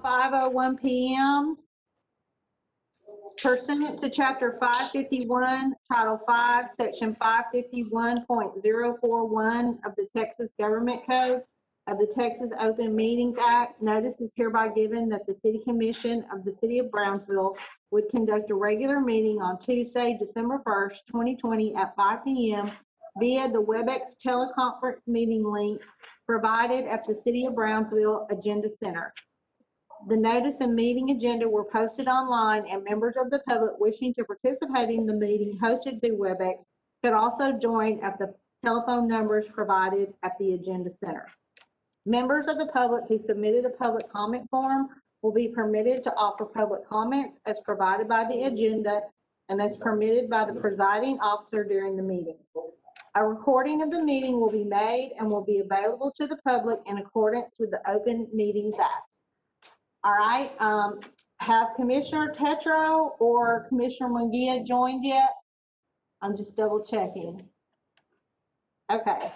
5:01 p.m. Pursuant to Chapter 551, Title 5, Section 551.041 of the Texas Government Code of the Texas Open Meetings Act, notice is hereby given that the City Commission of the City of Brownsville would conduct a regular meeting on Tuesday, December 1st, 2020 at 5 p.m. via the WebEx teleconference meeting link provided at the City of Brownsville Agenda Center. The notice and meeting agenda were posted online, and members of the public wishing to participate in the meeting hosted through WebEx could also join at the telephone numbers provided at the Agenda Center. Members of the public who submitted a public comment form will be permitted to offer public comments as provided by the agenda and as permitted by the presiding officer during the meeting. A recording of the meeting will be made and will be available to the public in accordance with the Open Meetings Act. All right, have Commissioner Tetreault or Commissioner Munguia joined yet? I'm just double checking. Okay,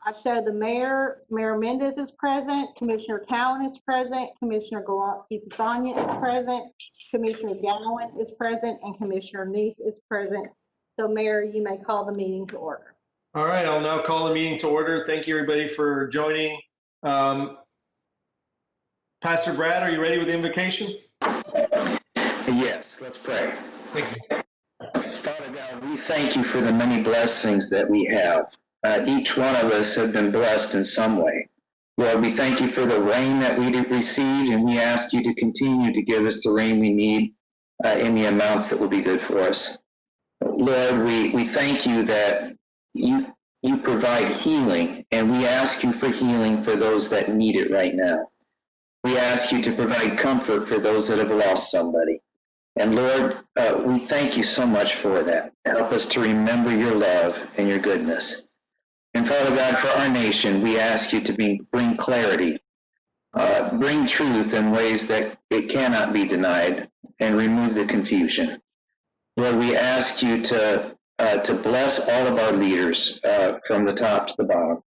I show the Mayor Mendez is present, Commissioner Cowan is present, Commissioner Golansky-Pisanya is present, Commissioner Gowan is present, and Commissioner Neese is present. So Mayor, you may call the meeting to order. All right, I'll now call the meeting to order. Thank you, everybody, for joining. Pastor Brad, are you ready with the invocation? Yes, let's pray. Thank you. Father God, we thank you for the many blessings that we have. Each one of us have been blessed in some way. Lord, we thank you for the rain that we received, and we ask you to continue to give us the rain we need in the amounts that will be good for us. Lord, we thank you that you provide healing, and we ask you for healing for those that need it right now. We ask you to provide comfort for those that have lost somebody. And Lord, we thank you so much for that. Help us to remember your love and your goodness. And Father God, for our nation, we ask you to bring clarity, bring truth in ways that it cannot be denied, and remove the confusion. Lord, we ask you to bless all of our leaders from the top to the bottom.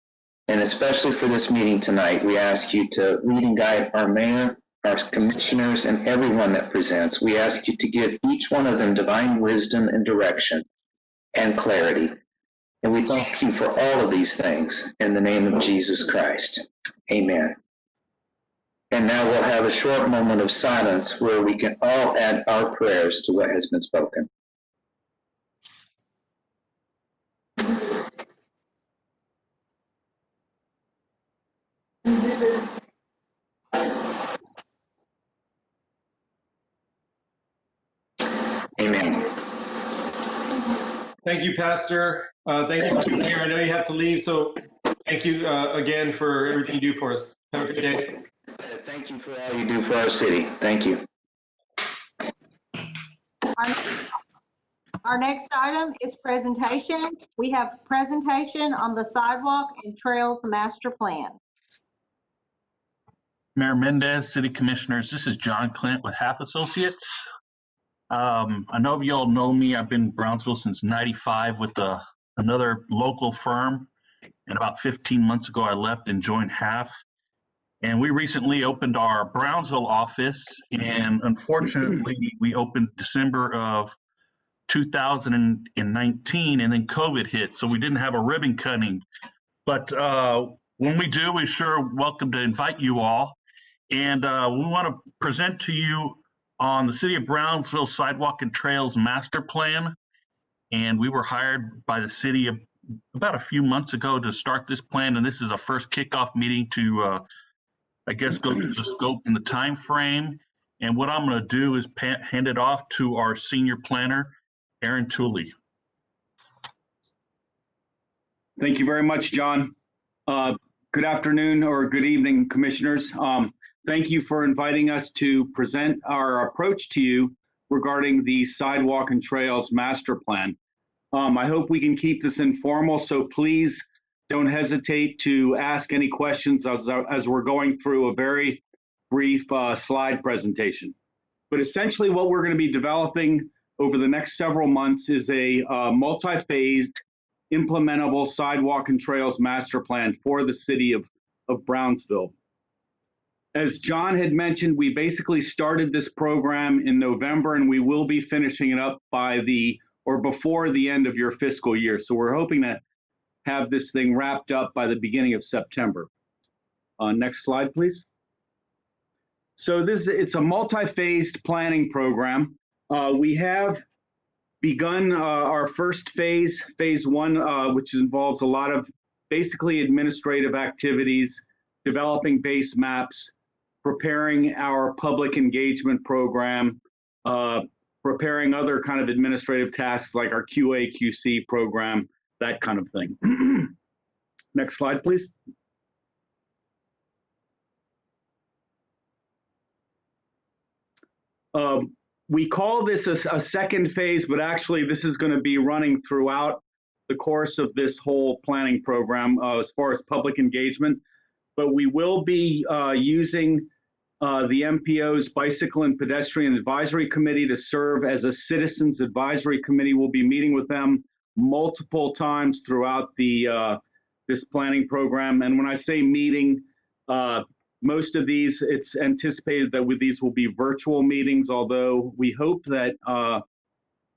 And especially for this meeting tonight, we ask you to lead and guide our mayor, our commissioners, and everyone that presents. We ask you to give each one of them divine wisdom and direction and clarity. And we thank you for all of these things in the name of Jesus Christ. Amen. And now we'll have a short moment of silence where we can all add our prayers to what has been spoken. Amen. Thank you, Pastor. Thank you, Mayor. I know you have to leave, so thank you again for everything you do for us. Have a good day. Thank you for all you do for our city. Thank you. Our next item is presentation. We have presentation on the Sidewalk and Trails Master Plan. Mayor Mendez, City Commissioners, this is John Clint with Half Associates. I know you all know me. I've been in Brownsville since '95 with another local firm. And about 15 months ago, I left and joined Half. And we recently opened our Brownsville office. And unfortunately, we opened December of 2019, and then COVID hit. So we didn't have a ribbon cutting. But when we do, we're sure welcome to invite you all. And we want to present to you on the City of Brownsville Sidewalk and Trails Master Plan. And we were hired by the city about a few months ago to start this plan. And this is a first kickoff meeting to, I guess, go through the scope and the time frame. And what I'm going to do is hand it off to our senior planner, Aaron Tooley. Thank you very much, John. Good afternoon or good evening, commissioners. Thank you for inviting us to present our approach to you regarding the Sidewalk and Trails Master Plan. I hope we can keep this informal, so please don't hesitate to ask any questions as we're going through a very brief slide presentation. But essentially what we're going to be developing over the next several months is a multi-phased implementable Sidewalk and Trails Master Plan for the city of Brownsville. As John had mentioned, we basically started this program in November, and we will be finishing it up by before the end of your fiscal year. So we're hoping to have this thing wrapped up by the beginning of September. Next slide, please. So it's a multi-phased planning program. We have begun our first phase, phase one, which involves a lot of basically administrative activities, developing base maps, preparing our public engagement program, preparing other kind of administrative tasks like our QA, QC program, that kind of thing. Next slide, please. We call this a second phase, but actually this is going to be running throughout the course of this whole planning program as far as public engagement. But we will be using the MPO's Bicycle and Pedestrian Advisory Committee to serve as a citizens advisory committee. We'll be meeting with them multiple times throughout this planning program. And when I say meeting, most of these, it's anticipated that these will be virtual meetings, although we hope that,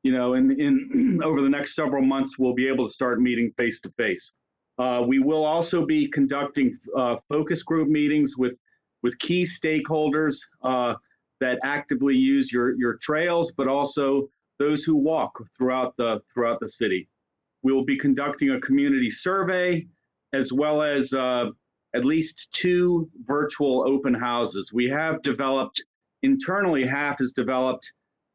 in over the next several months, we'll be able to start meeting face to face. We will also be conducting focus group meetings with key stakeholders that actively use your trails, but also those who walk throughout the city. We will be conducting a community survey, as well as at least 2 virtual open houses. We have developed, internally, HAF has developed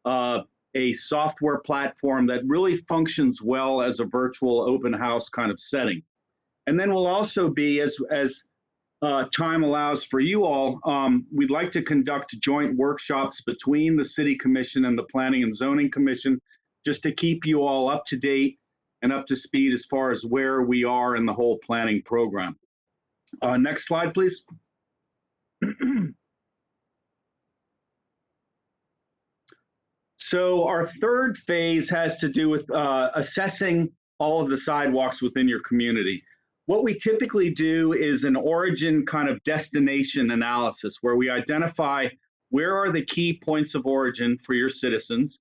a software platform that really functions well as a virtual open house kind of setting. And then we'll also be, as time allows for you all, we'd like to conduct joint workshops between the City Commission and the Planning and Zoning Commission, just to keep you all up to date and up to speed as far as where we are in the whole planning program. Next slide, please. So our third phase has to do with assessing all of the sidewalks within your community. What we typically do is an origin kind of destination analysis, where we identify where are the key points of origin for your citizens.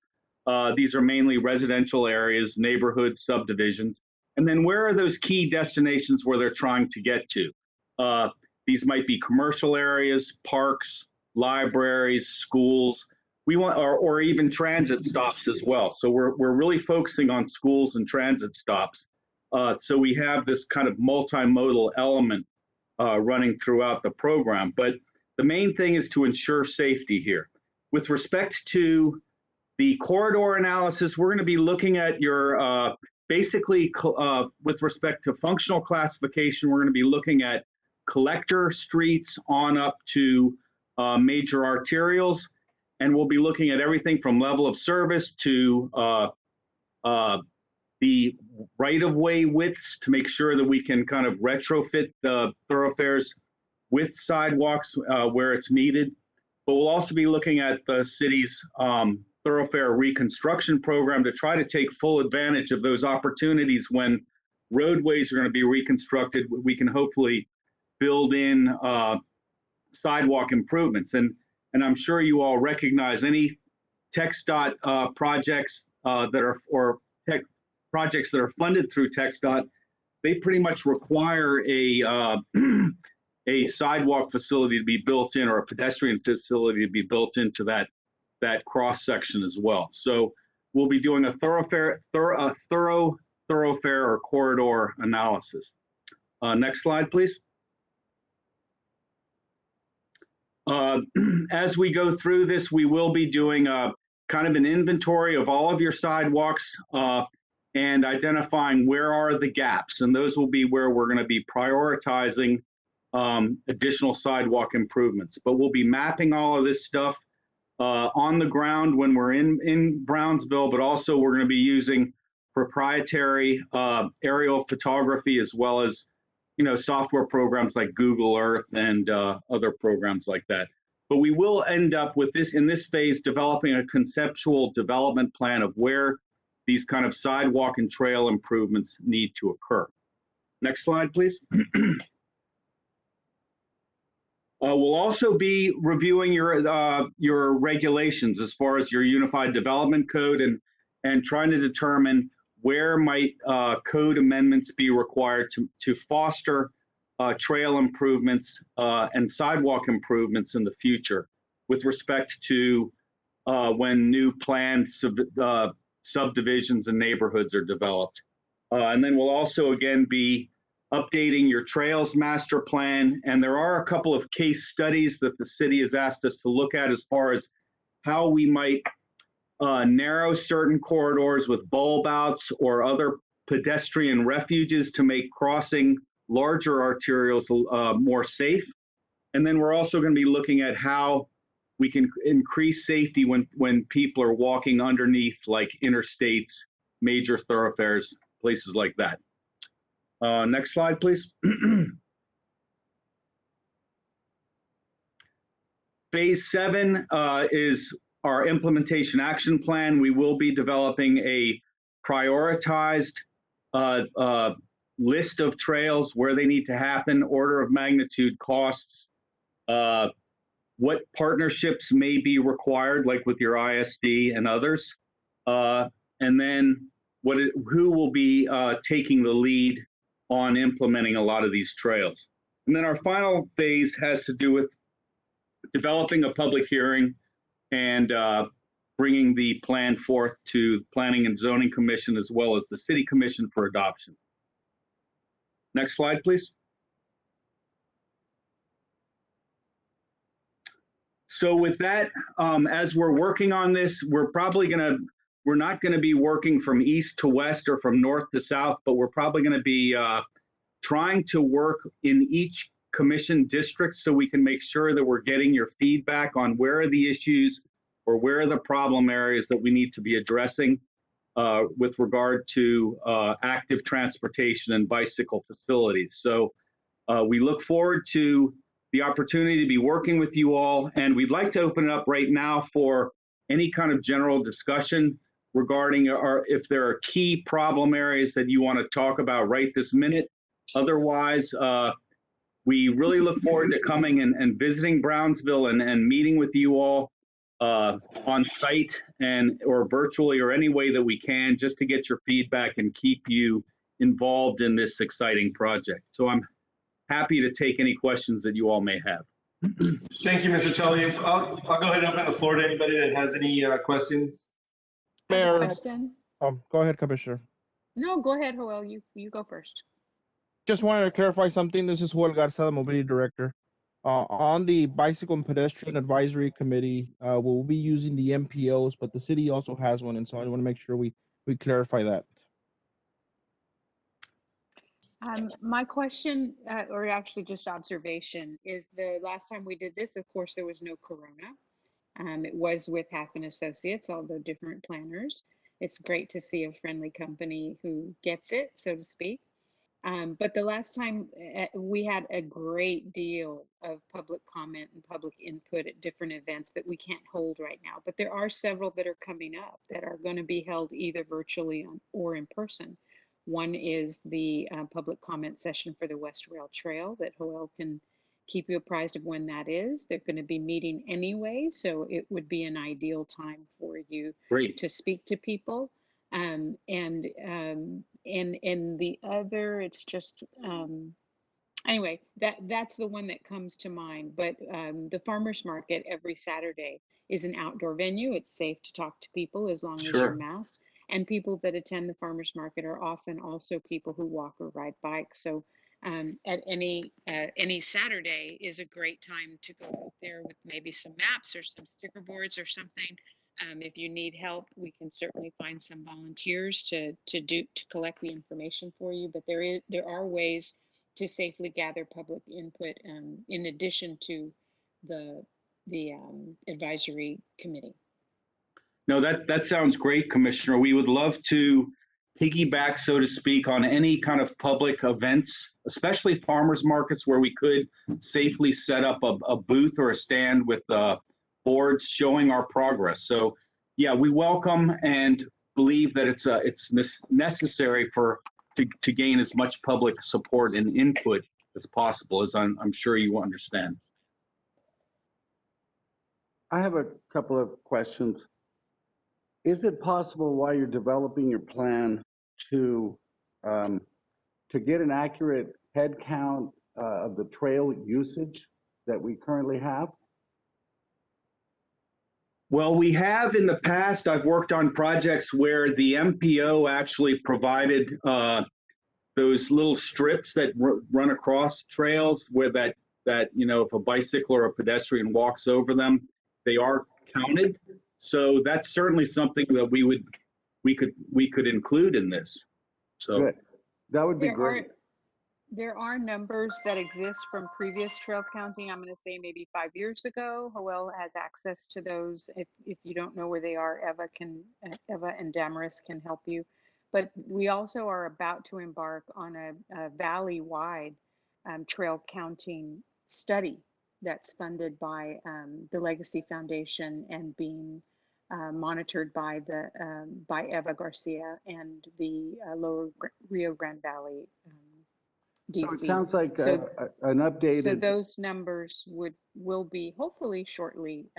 These are mainly residential areas, neighborhoods, subdivisions. And then where are those key destinations where they're trying to get to? These might be commercial areas, parks, libraries, schools. We want, or even transit stops as well. So we're really focusing on schools and transit stops. So we have this kind of multimodal element running throughout the program. But the main thing is to ensure safety here. With respect to the corridor analysis, we're going to be looking at your basically with respect to functional classification, we're going to be looking at collector streets on up to major arterials. And we'll be looking at everything from level of service to the right-of-way widths to make sure that we can kind of retrofit the thoroughfares with sidewalks where it's needed. But we'll also be looking at the city's thoroughfare reconstruction program to try to take full advantage of those opportunities when roadways are going to be reconstructed. We can hopefully build in sidewalk improvements. And I'm sure you all recognize any TxDOT projects that are, or tech projects that are funded through TxDOT, they pretty much require a sidewalk facility to be built in, or a pedestrian facility to be built into that cross section as well. So we'll be doing a thorough thoroughfare or corridor analysis. Next slide, please. As we go through this, we will be doing a kind of an inventory of all of your sidewalks and identifying where are the gaps. And those will be where we're going to be prioritizing additional sidewalk improvements. But we'll be mapping all of this stuff on the ground when we're in Brownsville, but also we're going to be using proprietary aerial photography, as well as software programs like Google Earth and other programs like that. But we will end up with this, in this phase, developing a conceptual development plan of where these kind of sidewalk and trail improvements need to occur. Next slide, please. We'll also be reviewing your regulations as far as your Unified Development Code and trying to determine where might code amendments be required to foster trail improvements and sidewalk improvements in the future with respect to when new planned subdivisions and neighborhoods are developed. And then we'll also again be updating your trails master plan. And there are a couple of case studies that the city has asked us to look at as far as how we might narrow certain corridors with bulb outs or other pedestrian refuges to make crossing larger arterials more safe. And then we're also going to be looking at how we can increase safety when people are walking underneath like interstates, major thoroughfares, places like that. Next slide, please. Phase 7 is our implementation action plan. We will be developing a prioritized list of trails, where they need to happen, order of magnitude costs, what partnerships may be required, like with your ISD and others, and then who will be taking the lead on implementing a lot of these trails. And then our final phase has to do with developing a public hearing and bringing the plan forth to Planning and Zoning Commission as well as the City Commission for adoption. Next slide, please. So with that, as we're working on this, we're not gonna be working from east to west or from north to south, but we're probably gonna be trying to work in each commission district so we can make sure that we're getting your feedback on where are the issues or where are the problem areas that we need to be addressing with regard to active transportation and bicycle facilities. So we look forward to the opportunity to be working with you all, and we'd like to open it up right now for any kind of general discussion regarding if there are key problem areas that you want to talk about right this minute. Otherwise, we really look forward to coming and visiting Brownsville and meeting with you all on site or virtually or any way that we can, just to get your feedback and keep you involved in this exciting project. So I'm happy to take any questions that you all may have. Thank you, Mr. Tully. I'll go ahead and open the floor to anybody that has any questions. I have a Mayor, question. go ahead, Commissioner. No, go ahead, Joel. You go first. Just wanted to clarify something. This is Joel Garza, the Mobility Director. On the Bicycle and Pedestrian Advisory Committee, we'll be using the MPOs, but the city also has one, and so I want to make sure we clarify that. My question, or actually just observation, is the last time we did this, of course, there was no corona. It was with Halfin Associates, although different planners. It's great to see a friendly company who gets it, so to speak. But the last time we had a great deal of public comment and public input at different events that we can't hold right now. But there are several that are coming up that are going to be held either virtually or in person. One is the public comment session for the West Rail Trail that Joel can keep you apprised of when that is. They're going to be meeting anyway, so it would be an ideal time for you to speak to people. And the other, it's just anyway, that's the one that comes to mind. But the farmers market every Saturday is an outdoor venue. It's safe to talk to people as long as you're masked. And people that attend the farmers market are often also people who walk or ride bikes. So at any Saturday is a great time to go out there with maybe some maps or some sticker boards or something. If you need help, we can certainly find some volunteers to collect the information for you. But there are ways to safely gather public input in addition to the advisory committee. No, that sounds great, Commissioner. We would love to piggyback, so to speak, on any kind of public events, especially farmers markets, where we could safely set up a booth or a stand with boards showing our progress. So yeah, we welcome and believe that it's necessary to gain as much public support and input as possible, as I'm sure you understand. I have a couple of questions. Is it possible while you're developing your plan to get an accurate head count of the trail usage that we currently have? Well, we have in the past, I've worked on projects where the MPO actually provided those little strips that run across trails where that, you know, if a bicycle or a pedestrian walks over them, they are counted. So that's certainly something that we could include in this. So Good. That would be There great. There are numbers that exist from previous trail counting. I'm going to say maybe 5 years ago. Howell has access to those. If you don't know where they are, Eva and Damaris can help you. But we also are about to embark on a valley-wide trail counting study that's funded by the Legacy Foundation and being monitored by by Eva Garcia and the Lower Rio Grande Valley So DC. it sounds like So- an So updated. those numbers will be hopefully shortly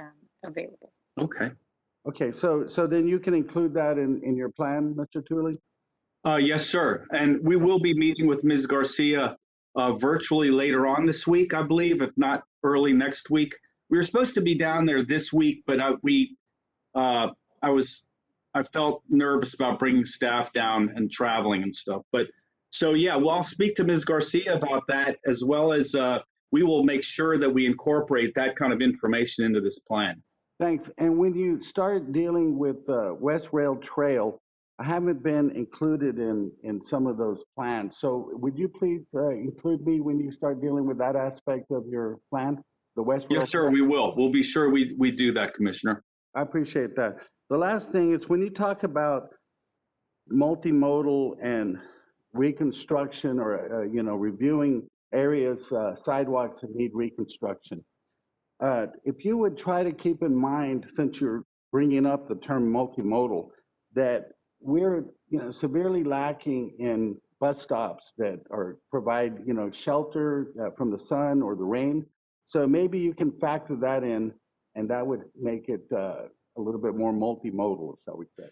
available. okay. Okay, so then you can include that in your plan, Mr. Tooley? Yes, sir. And we will be meeting with Ms. Garcia virtually later on this week, I believe, if not early next week. We were supposed to be down there this week, but I felt nervous about bringing staff down and traveling and stuff. But so, yeah, well, I'll speak to Ms. Garcia about that, as well as we will make sure that we incorporate that kind of information into this plan. Thanks. And when you start dealing with West Rail Trail, I haven't been included in some of those plans. So would you please include me when you start dealing with that aspect of your plan, the West Rail? Yes, sir, we will. We'll be sure we do that, Commissioner. I appreciate that. The last thing is when you talk about multimodal and reconstruction or, reviewing areas, sidewalks that need reconstruction, if you would try to keep in mind, since you're bringing up the term multimodal, that we're, severely lacking in bus stops that provide, shelter from the sun or the rain. So maybe you can factor that in, and that would make it a little bit more multimodal, shall we say.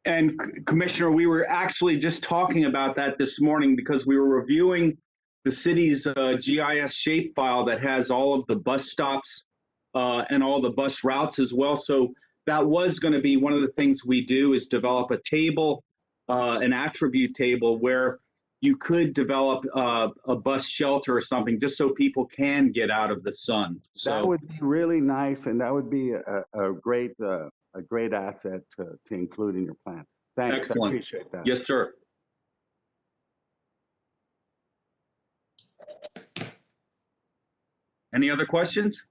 And Commissioner, we were actually just talking about that this morning because we were reviewing the city's GIS shapefile that has all of the bus stops and all the bus routes as well. So that was going to be one of the things we do is develop a table, an attribute table where you could develop a bus shelter or something just so people can get out of the sun. So That would be really nice, and that would be a great asset to include in your plan. Thanks. Excellent. I appreciate that. yes, sir. Any other questions?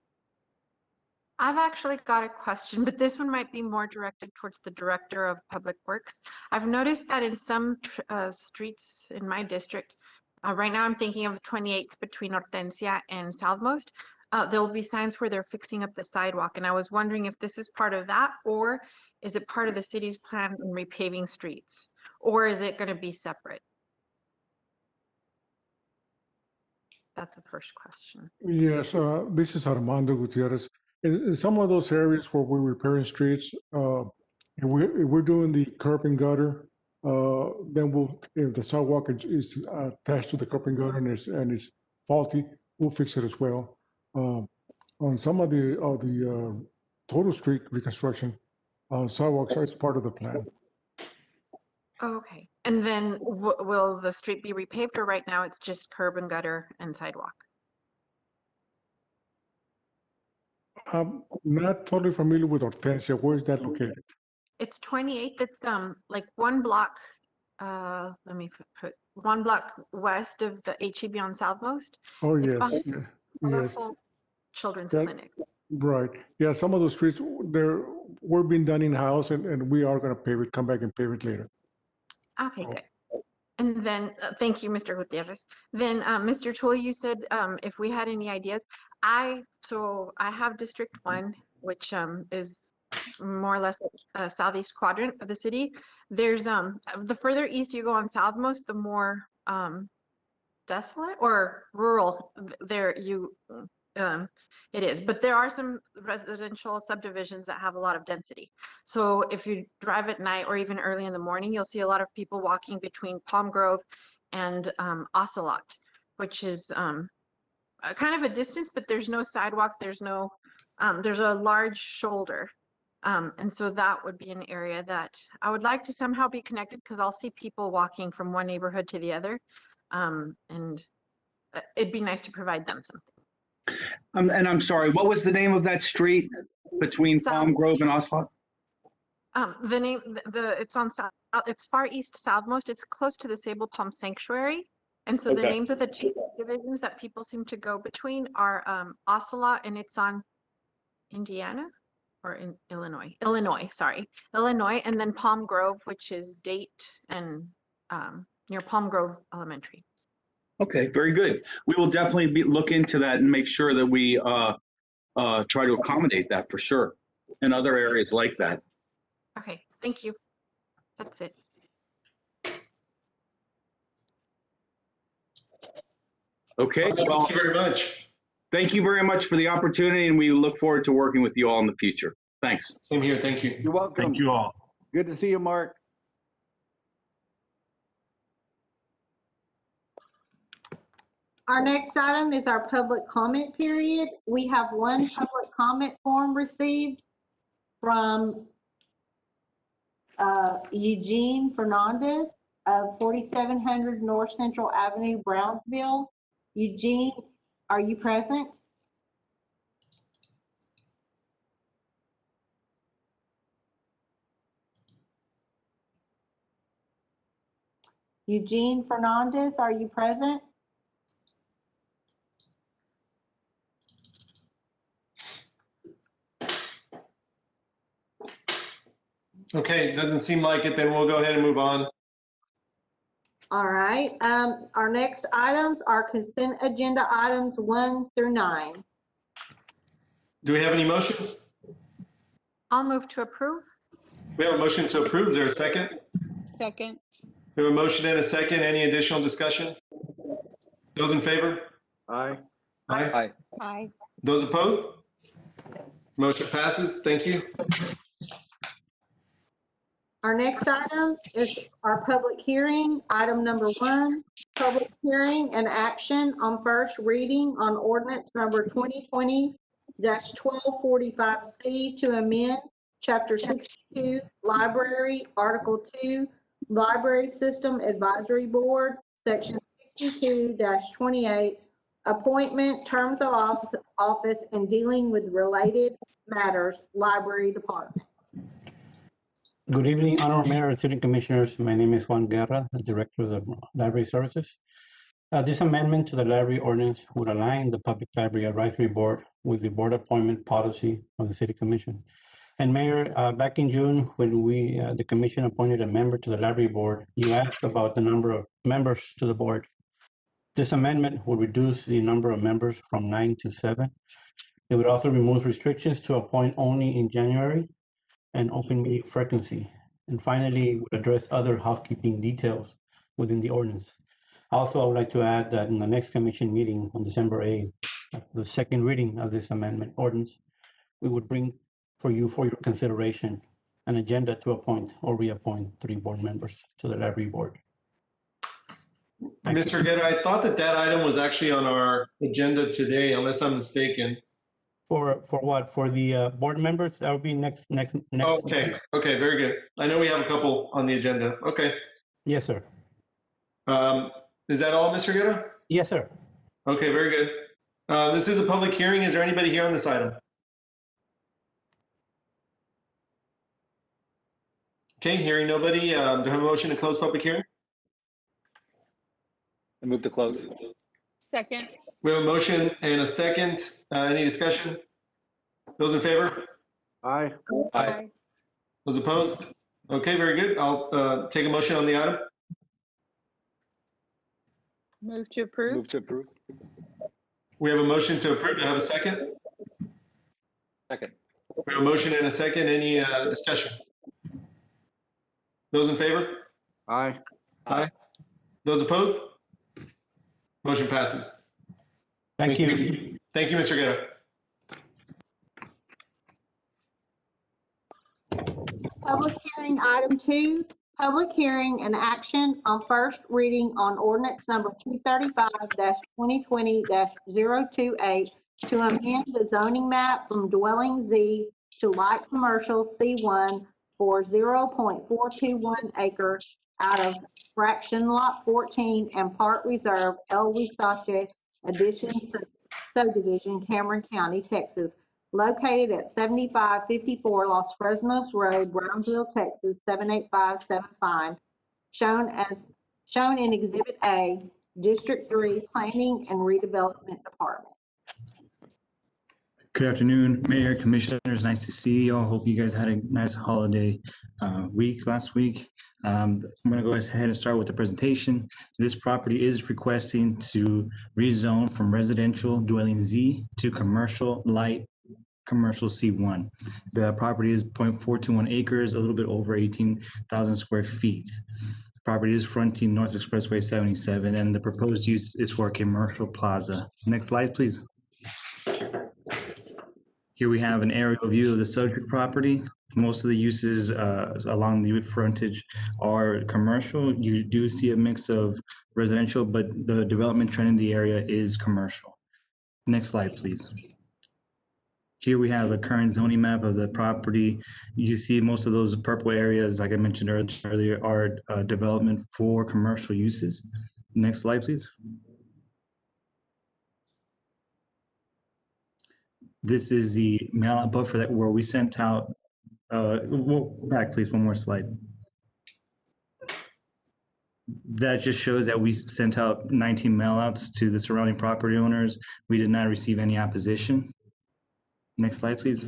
I've actually got a question, but this one might be more directed towards the Director of Public Works. I've noticed that in some streets in my district, right now I'm thinking of 28th between Hortensia and Southmost, there will be signs where they're fixing up the sidewalk. And I was wondering if this is part of that, or is it part of the city's plan in repaving streets? Or is it going to be separate? That's the first question. Yes, this is Armando Gutierrez. In some of those areas where we're repairing streets, and we're doing the curb and gutter, then if the sidewalk is attached to the curb and gutter and it's faulty, we'll fix it as well. On some of the total street reconstruction, sidewalks are part of the plan. Okay. And then will the street be repaved, or right now it's just curb and gutter and sidewalk? I'm not totally familiar with Hortensia. Where is that located? It's 28th. It's like one block, let me put one block west of the HEB on Southmost. Oh, It's yes, on yes. Wonderful Children's That- Clinic. Right. Yeah, some of those streets, were being done in-house, and we are going to pave it, come back and pave it later. Okay, good. And then, thank you, Mr. Gutierrez. Then, Mr. Tooley, you said if we had any ideas. So I have District 1, which is more or less a southeast quadrant of the city. There's the further east you go on Southmost, the more desolate or rural there it is. But there are some residential subdivisions that have a lot of density. So if you drive at night or even early in the morning, you'll see a lot of people walking between Palm Grove and Ocelot, which is kind of a distance, but there's no sidewalks. There's a large shoulder. And so that would be an area that I would like to somehow be connected, because I'll see people walking from one neighborhood to the other. And it'd be nice to provide them something. And I'm sorry, what was the name of that street between Palm Grove and Ocelot? The name, it's on, it's far east southmost. It's close to the Sable Palm Sanctuary. And so the Okay. names of the two subdivisions that people seem to go between are Ocelot, and it's on Indiana or in Illinois, and then Palm Grove, which is Date and near Palm Grove Elementary. Okay, very good. We will definitely look into that and make sure that we try to accommodate that for sure in other areas like that. Okay, thank you. That's it. Okay, well, Thank you very much. thank you very much for the opportunity, and we look forward to working with you all in the future. Thanks. Same here. Thank you. You're welcome. Thank you all. Good to see you, Mark. Our next item is our public comment period. We have one public comment form received from Eugene Fernandez of 4700 North Central Avenue, Brownsville. Eugene, are you present? Eugene Fernandez, are you present? Okay, doesn't seem like it. Then we'll go ahead and move on. All right, our next items are consent agenda items 1 through 9. Do we have any motions? I'll move to approve. We have a motion to approve. Is there a second? Second. We have a motion and a second. Any additional discussion? Those in favor? Aye. Aye. Aye. Those opposed? Motion passes. Thank you. Our next item is our public hearing, item number 1, public hearing and action on first reading on ordinance number 2020-1245C to amend Chapter 62, Library, Article 2, Library System Advisory Board, Section 62-28, appointment, terms of office, and dealing with related matters, Library Department. Good evening, Honorable Mayor and City Commissioners. My name is Juan Guerra, the Director of the Library Services. This amendment to the library ordinance would align the Public Library Advisory Board with the board appointment policy of the City Commission. And Mayor, back in June, when the Commission appointed a member to the Library Board, you asked about the number of members to the board. This amendment would reduce the number of members from 9 to 7. It would also remove restrictions to appoint only in January and open meeting frequency. And finally, would address other housekeeping details within the ordinance. Also, I would like to add that in the next commission meeting on December 8th, the second reading of this amendment ordinance, we would bring for your consideration an agenda to appoint or reappoint 3 board members to the library board. Thank you. Mr. Guerra, I thought that item was actually on our agenda today, unless I'm mistaken. For what? For the board members? That would be next. Okay, very good. I know we have a couple on the agenda. Okay. Yes, sir. Is that all, Mr. Guerra? Yes, sir. Okay, very good. This is a public hearing. Is there anybody here on this item? Okay, hearing nobody. Do I have a motion to close public hearing? I move to close. Second. We have a motion and a second. Any discussion? Those in favor? Aye. Aye. Those opposed? Okay, very good. I'll take a motion on the item. Move to approve. Move to approve. We have a motion to approve. Do I have a second? Second. We have a motion and a second. Any discussion? Those in favor? Aye. Aye. Those opposed? Motion passes. Thank you. Thank you, Mr. Guerra. Public hearing item 2, public hearing and action on first reading on ordinance number 235-2020-028 to amend the zoning map from dwelling Z to light commercial C1 for 0.421 acre out of fraction lot 14 and part reserve El Huizache addition subdivision, Cameron County, Texas, located at 7554 Los Fresnos Road, Brownsville, Texas, 78575, shown in Exhibit A, District 3, Planning and Redevelopment Department. Good afternoon, Mayor, Commissioners. Nice to see you all. Hope you guys had a nice holiday week last week. I'm going to go ahead and start with the presentation. This property is requesting to rezone from residential dwelling Z to commercial light commercial C1. The property is 0.421 acres, a little bit over 18,000 square feet. The property is fronting North Expressway 77, and the proposed use is for a commercial plaza. Next slide, please. Here we have an aerial view of the subject property. Most of the uses along the frontage are commercial. You do see a mix of residential, but the development trend in the area is commercial. Next slide, please. Here we have a current zoning map of the property. You see most of those purple areas, like I mentioned earlier, are development for commercial uses. Next slide, please. This is the mail-out buffer that where we sent out. Back, please, one more slide. That just shows that we sent out 19 mailouts to the surrounding property owners. We did not receive any opposition. Next slide, please.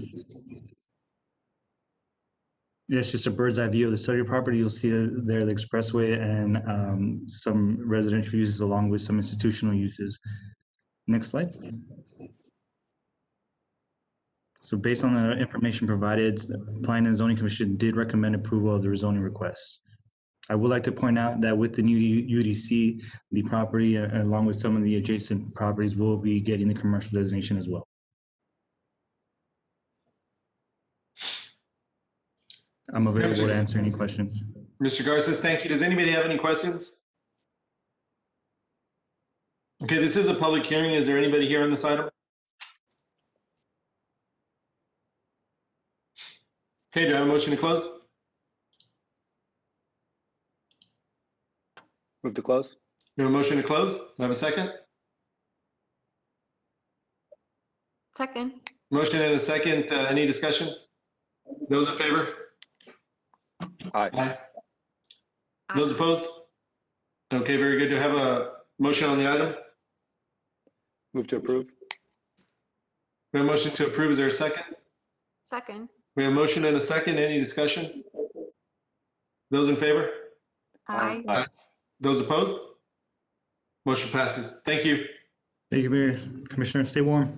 It's just a bird's eye view of the subject property. You'll see there the expressway and some residential uses along with some institutional uses. Next slide. So based on the information provided, the Planning and Zoning Commission did recommend approval of the rezoning requests. I would like to point out that with the new UDC, the property along with some of the adjacent properties will be getting the commercial designation as well. I'm available to answer any questions. Mr. Garces, thank you. Does anybody have any questions? Okay, this is a public hearing. Is there anybody here on this item? Okay, do I have a motion to close? Move to close. We have a motion to close. Do I have a second? Second. Motion and a second. Any discussion? Those in favor? Aye. Aye. Those opposed? Okay, very good. Do I have a motion on the item? Move to approve. We have a motion to approve. Is there a second? Second. We have a motion and a second. Any discussion? Those in favor? Aye. Aye. Those opposed? Motion passes. Thank you. Thank you, Mayor. Commissioner, stay warm.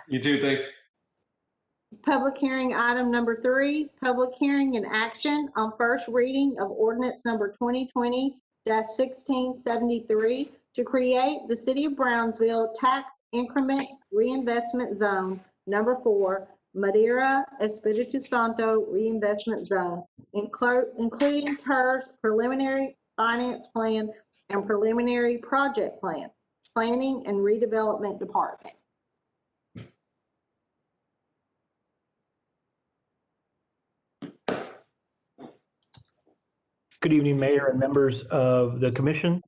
You too. Thanks. Public hearing item number 3, public hearing and action on first reading of ordinance number 2020-1673 to create the City of Brownsville Tax Increment Reinvestment Zone number 4, Madeira Espiritu Santo Reinvestment Zone, including TERS preliminary finance plan and preliminary project plan, Planning and Redevelopment Department. Good evening, Mayor and members of the Commission.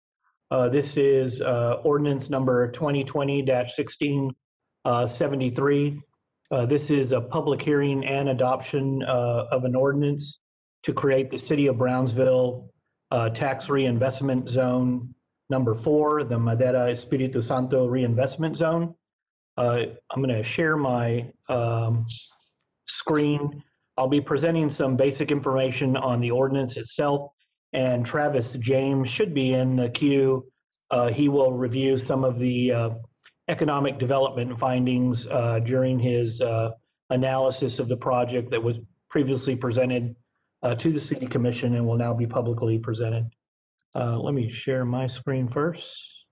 This is ordinance number 2020-1673. This is a public hearing and adoption of an ordinance to create the City of Brownsville Tax Reinvestment Zone number 4, the Madeira Espiritu Santo Reinvestment Zone. I'm going to share my screen. I'll be presenting some basic information on the ordinance itself, and Travis James should be in the queue. He will review some of the economic development findings during his analysis of the project that was previously presented to the City Commission and will now be publicly presented. Let me share my screen first.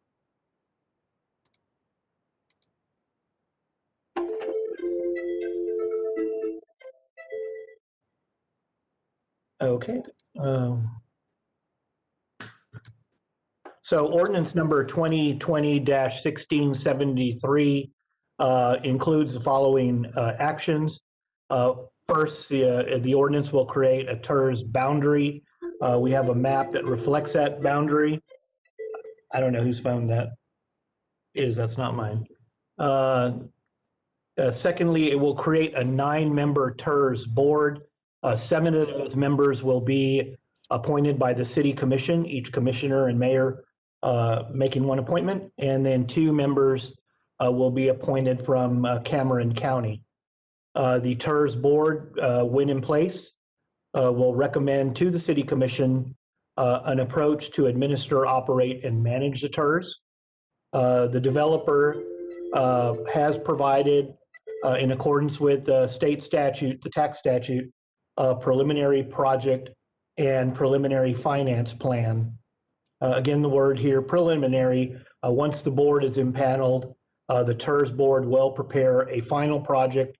Okay. So ordinance number 2020-1673 includes the following actions. First, the ordinance will create a TERS boundary. We have a map that reflects that boundary. I don't know whose phone that is. That's not mine. Secondly, it will create a 9-member TERS board. 7 of those members will be appointed by the city commission, each commissioner and mayor making one appointment, and then 2 members will be appointed from Cameron County. The TERS board, when in place, will recommend to the city commission an approach to administer, operate, and manage the TERS. The developer has provided, in accordance with the state statute, the tax statute, a preliminary project and preliminary finance plan. Again, the word here, preliminary. Once the board is impaneled, the TERS board will prepare a final project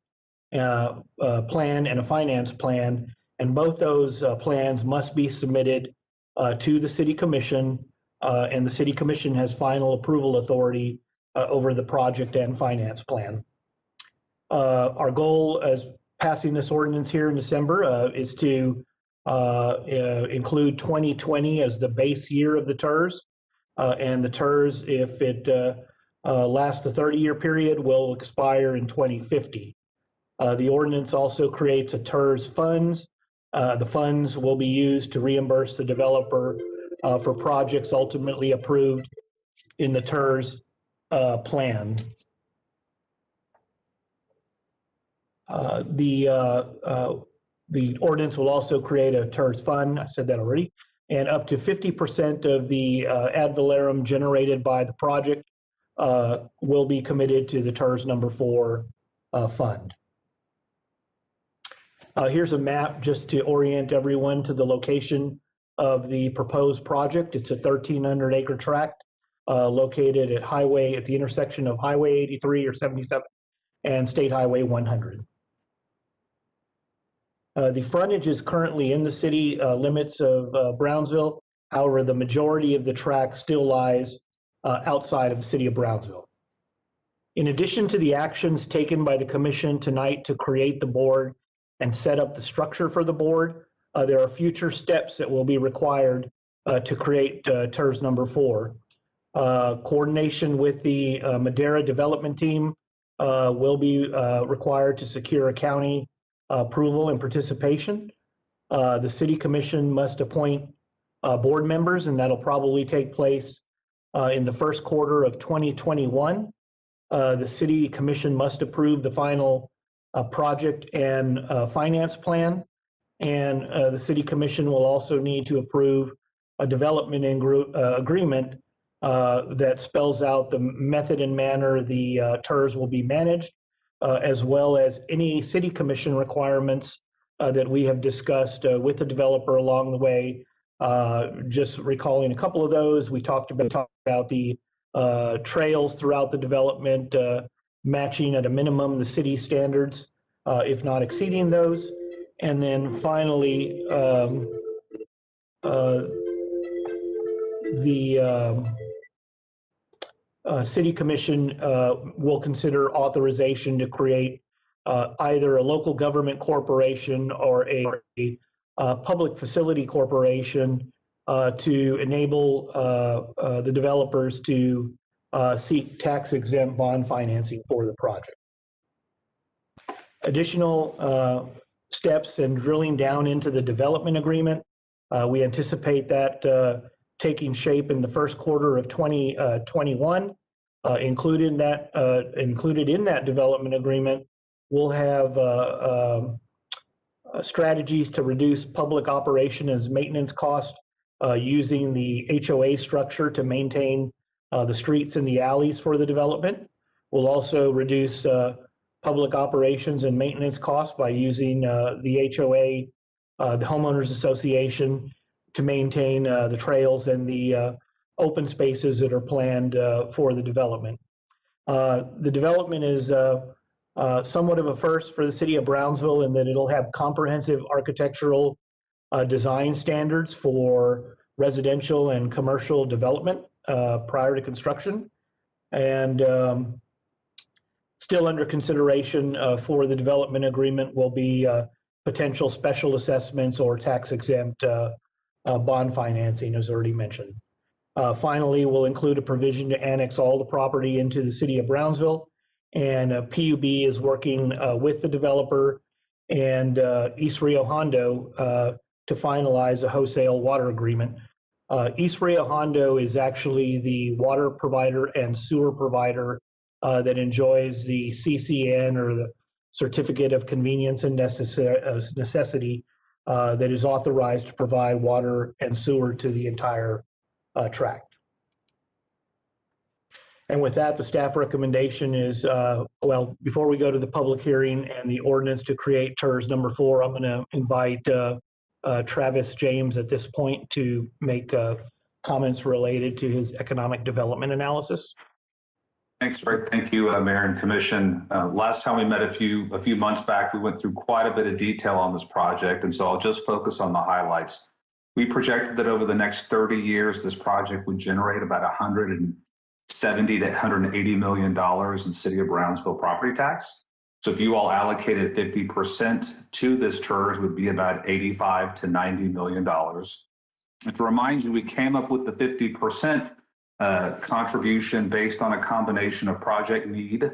plan and a finance plan, and both those plans must be submitted to the city commission, and the city commission has final approval authority over the project and finance plan. Our goal as passing this ordinance here in December is to include 2020 as the base year of the TERS, and the TERS, if it lasts a 30-year period, will expire in 2050. The ordinance also creates a TERS funds. The funds will be used to reimburse the developer for projects ultimately approved in the TERS plan. The ordinance will also create a TERS fund, I said that already, and up to 50% of the ad valorem generated by the project will be committed to the TERS number 4 fund. Here's a map just to orient everyone to the location of the proposed project. It's a 1,300-acre tract located at the intersection of Highway 83 or 77 and State Highway 100. The frontage is currently in the city limits of Brownsville. However, the majority of the tract still lies outside of the city of Brownsville. In addition to the actions taken by the commission tonight to create the board and set up the structure for the board, there are future steps that will be required to create TERS number 4. Coordination with the Madera development team will be required to secure a county approval and participation. The city commission must appoint board members, and that'll probably take place in the first quarter of 2021. The city commission must approve the final project and finance plan, and the city commission will also need to approve a development agreement that spells out the method and manner the TERS will be managed, as well as any city commission requirements that we have discussed with the developer along the way. Just recalling a couple of those, we talked about the trails throughout the development, matching at a minimum the city standards, if not exceeding those. And then finally, the city commission will consider authorization to create either a local government corporation or a public facility corporation to enable the developers to seek tax-exempt bond financing for the project. Additional steps and drilling down into the development agreement. We anticipate that taking shape in the first quarter of 2021. Included in that development agreement, we'll have strategies to reduce public operation and maintenance costs using the HOA structure to maintain the streets and the alleys for the development. We'll also reduce public operations and maintenance costs by using the HOA, the homeowners association, to maintain the trails and the open spaces that are planned for the development. The development is somewhat of a first for the city of Brownsville in that it'll have comprehensive architectural design standards for residential and commercial development prior to construction. And still under consideration for the development agreement will be potential special assessments or tax exempt bond financing, as already mentioned. Finally, we'll include a provision to annex all the property into the city of Brownsville. And PUB is working with the developer and East Rio Hondo to finalize a wholesale water agreement. East Rio Hondo is actually the water provider and sewer provider that enjoys the CCN, or the Certificate of Convenience and Necessity, that is authorized to provide water and sewer to the entire tract. And with that, the staff recommendation is, well, before we go to the public hearing and the ordinance to create TERS number 4, I'm going to invite Travis James at this point to make comments related to his economic development analysis. Thanks, Rick. Thank you, Mayor and Commission. Last time we met a few months back, we went through quite a bit of detail on this project, and so I'll just focus on the highlights. We projected that over the next 30 years, this project would generate about $170 to $180 million in City of Brownsville property tax. So if you all allocated 50% to this TERS, would be about $85 to $90 million. And to remind you, we came up with the 50% contribution based on a combination of project need,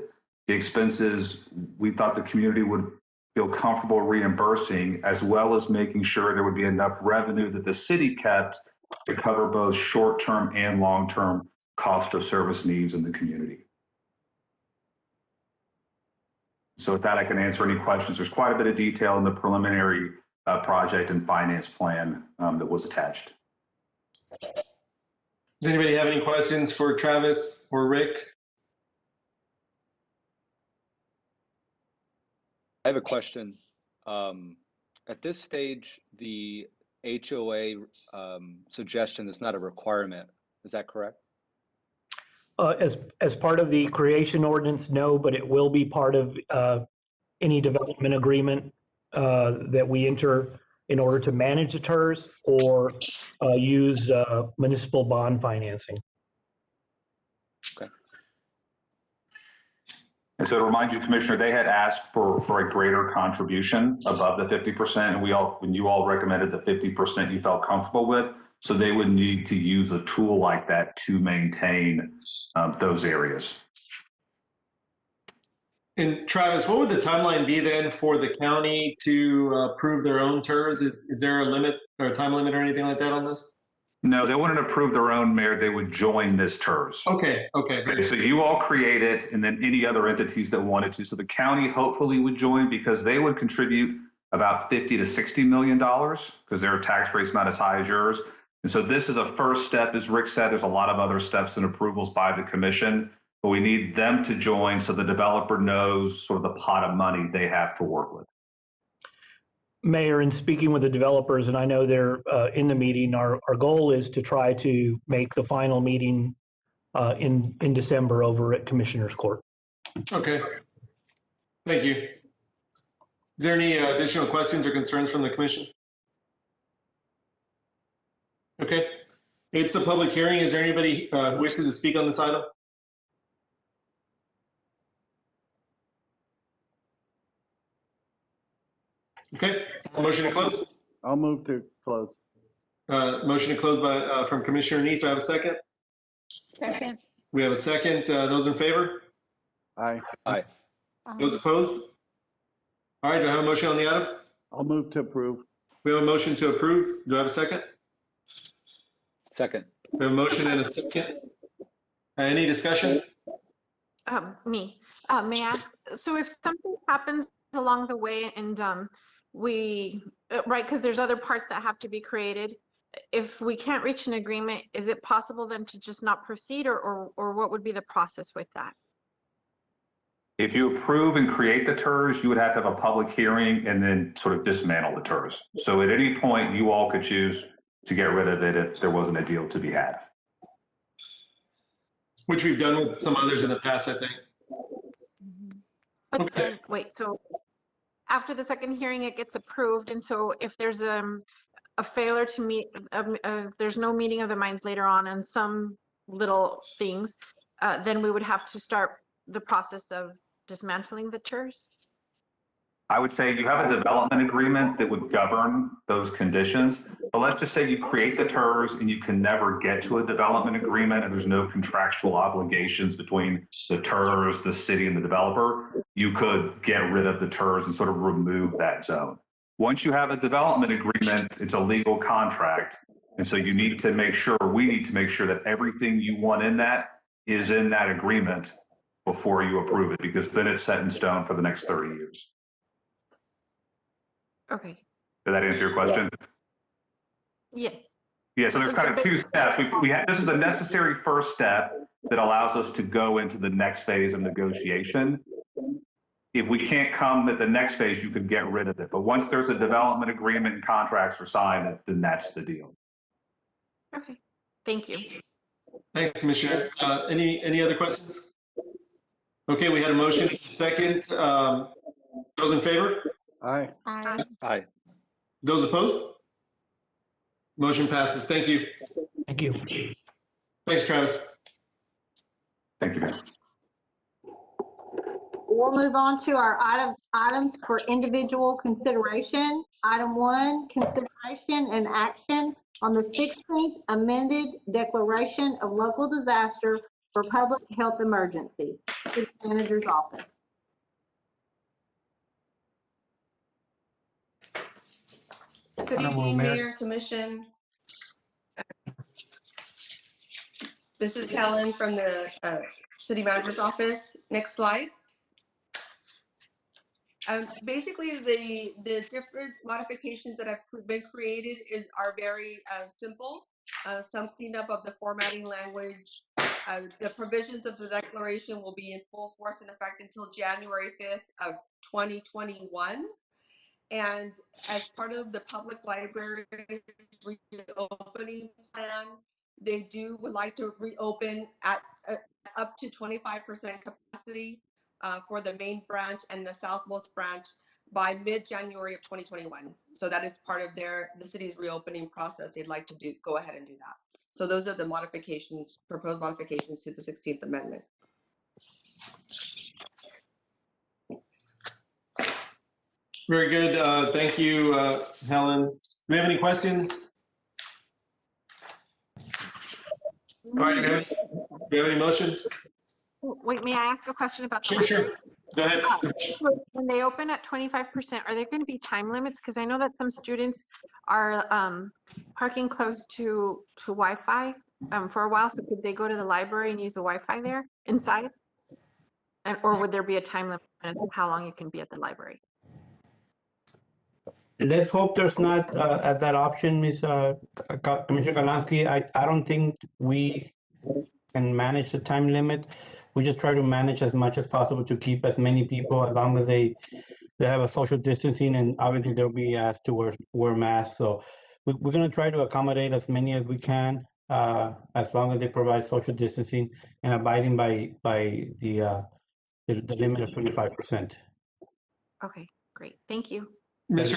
the expenses we thought the community would feel comfortable reimbursing, as well as making sure there would be enough revenue that the city kept to cover both short-term and long-term cost of service needs in the community. So with that, I can answer any questions. There's quite a bit of detail in the preliminary project and finance plan that was attached. Does anybody have any questions for Travis or Rick? I have a question. At this stage, the HOA suggestion is not a requirement. Is that correct? As part of the creation ordinance, no, but it will be part of any development agreement that we enter in order to manage the TERS or use municipal bond financing. Okay. And so to remind you, Commissioner, they had asked for a greater contribution above the 50%, and when you all recommended the 50% you felt comfortable with, so they would need to use a tool like that to maintain those areas. And Travis, what would the timeline be then for the county to approve their own TERS? Is there a limit or a time limit or anything like that on this? No, they wouldn't approve their own, Mayor. They would join this TERS. Okay. So you all create it, and then any other entities that wanted to. So the county hopefully would join, because they would contribute about $50 to $60 million, because their tax rate's not as high as yours. And so this is a first step. As Rick said, there's a lot of other steps and approvals by the commission, but we need them to join so the developer knows sort of the pot of money they have to work with. Mayor, in speaking with the developers, and I know they're in the meeting, our goal is to try to make the final meeting in December over at Commissioner's Court. Okay. Thank you. Is there any additional questions or concerns from the commission? Okay. It's a public hearing. Is there anybody who wishes to speak on this item? Okay. Motion to close? I'll move to close. Motion to close by from Commissioner Neese. Do I have a second? Second. We have a second. Those in favor? Aye. Aye. Those opposed? All right. Do I have a motion on the item? I'll move to approve. We have a motion to approve. Do I have a second? Second. We have a motion and a second. Any discussion? May I ask, so if something happens along the way and right, because there's other parts that have to be created, if we can't reach an agreement, is it possible then to just not proceed, or what would be the process with that? If you approve and create the TERS, you would have to have a public hearing and then sort of dismantle the TERS. So at any point, you all could choose to get rid of it if there wasn't a deal to be had. Which we've done with some others in the past, I think. But Okay. then, wait, so after the second hearing, it gets approved, and so if there's a failure to meet, there's no meeting of the minds later on and some little things, then we would have to start the process of dismantling the TERS? I would say you have a development agreement that would govern those conditions. But let's just say you create the TERS and you can never get to a development agreement and there's no contractual obligations between the TERS, the city, and the developer. You could get rid of the TERS and sort of remove that zone. Once you have a development agreement, it's a legal contract. And so you need to make sure, we need to make sure that everything you want in that is in that agreement before you approve it, because then it's set in stone for the next 30 years. Okay, Did that answer your question? yes. Yeah, so there's kind of two steps. We have, this is a necessary first step that allows us to go into the next phase of negotiation. If we can't come at the next phase, you could get rid of it. But once there's a development agreement and contracts are signed, then that's the deal. Okay, thank you. Thanks, Commissioner. Any other questions? Okay, we had a motion, second. Those in favor? Aye. Aye. Aye. Those opposed? Motion passes. Thank you. Thank you. Thanks, Travis. Thank you, Mayor. We'll move on to our items for individual consideration. Item 1, consideration and action on the 16th amended declaration of local disaster for public health emergency. City Manager's Office. Good evening, Mayor, Commission. This is Helen from the City Manager's Office. Next slide. Basically, the different modifications that have been created are very simple. Some cleanup of the formatting language. The provisions of the declaration will be in full force and effect until January 5th of 2021. And as part of the public library reopening plan, they would like to reopen at up to 25% capacity for the main branch and the southmost branch by mid-January of 2021. So that is part of the city's reopening process. They'd like to go ahead and do that. So those are the modifications, proposed modifications to the 16th Amendment. Very good. Thank you, Helen. Do we have any questions? All right, do we have any motions? Wait, may I ask a question about the Sure. Go ahead. When they open at 25%, are there going to be time limits? Because I know that some students are parking close to Wi-Fi for a while. So could they go to the library and use the Wi-Fi there inside? Or would there be a time limit of how long you can be at the library? Let's hope there's not at that option, Ms. Commissioner Galansky. I don't think we can manage the time limit. We just try to manage as much as possible to keep as many people, as long as they have a social distancing, and obviously they'll be asked to wear masks. So we're going to try to accommodate as many as we can, as long as they provide social distancing and abiding by the limit of 25%. Okay, great. Thank you. Mr.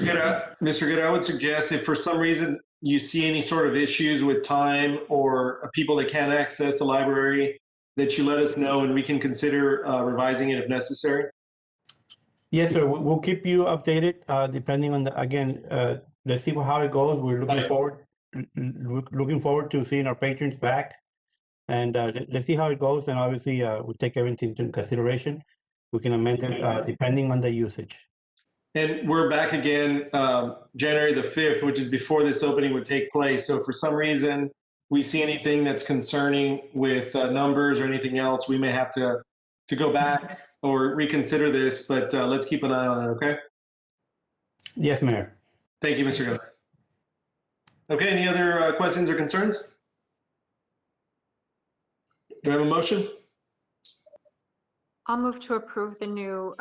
Good, I would suggest if for some reason you see any sort of issues with time or people that can't access the library, that you let us know and we can consider revising it if necessary. Yes, sir. We'll keep you updated, depending on let's see how it goes. We're looking forward to seeing our patrons back, and let's see how it goes. And obviously, we'll take everything into consideration. We can amend it depending on the usage. And we're back again January the 5th, which is before this opening would take place. So if for some reason we see anything that's concerning with numbers or anything else, we may have to go back or reconsider this, but let's keep an eye on it, okay? Yes, Mayor. Thank you, Mr. Good. Okay, any other questions or concerns? Do I have a motion? I'll move to approve the new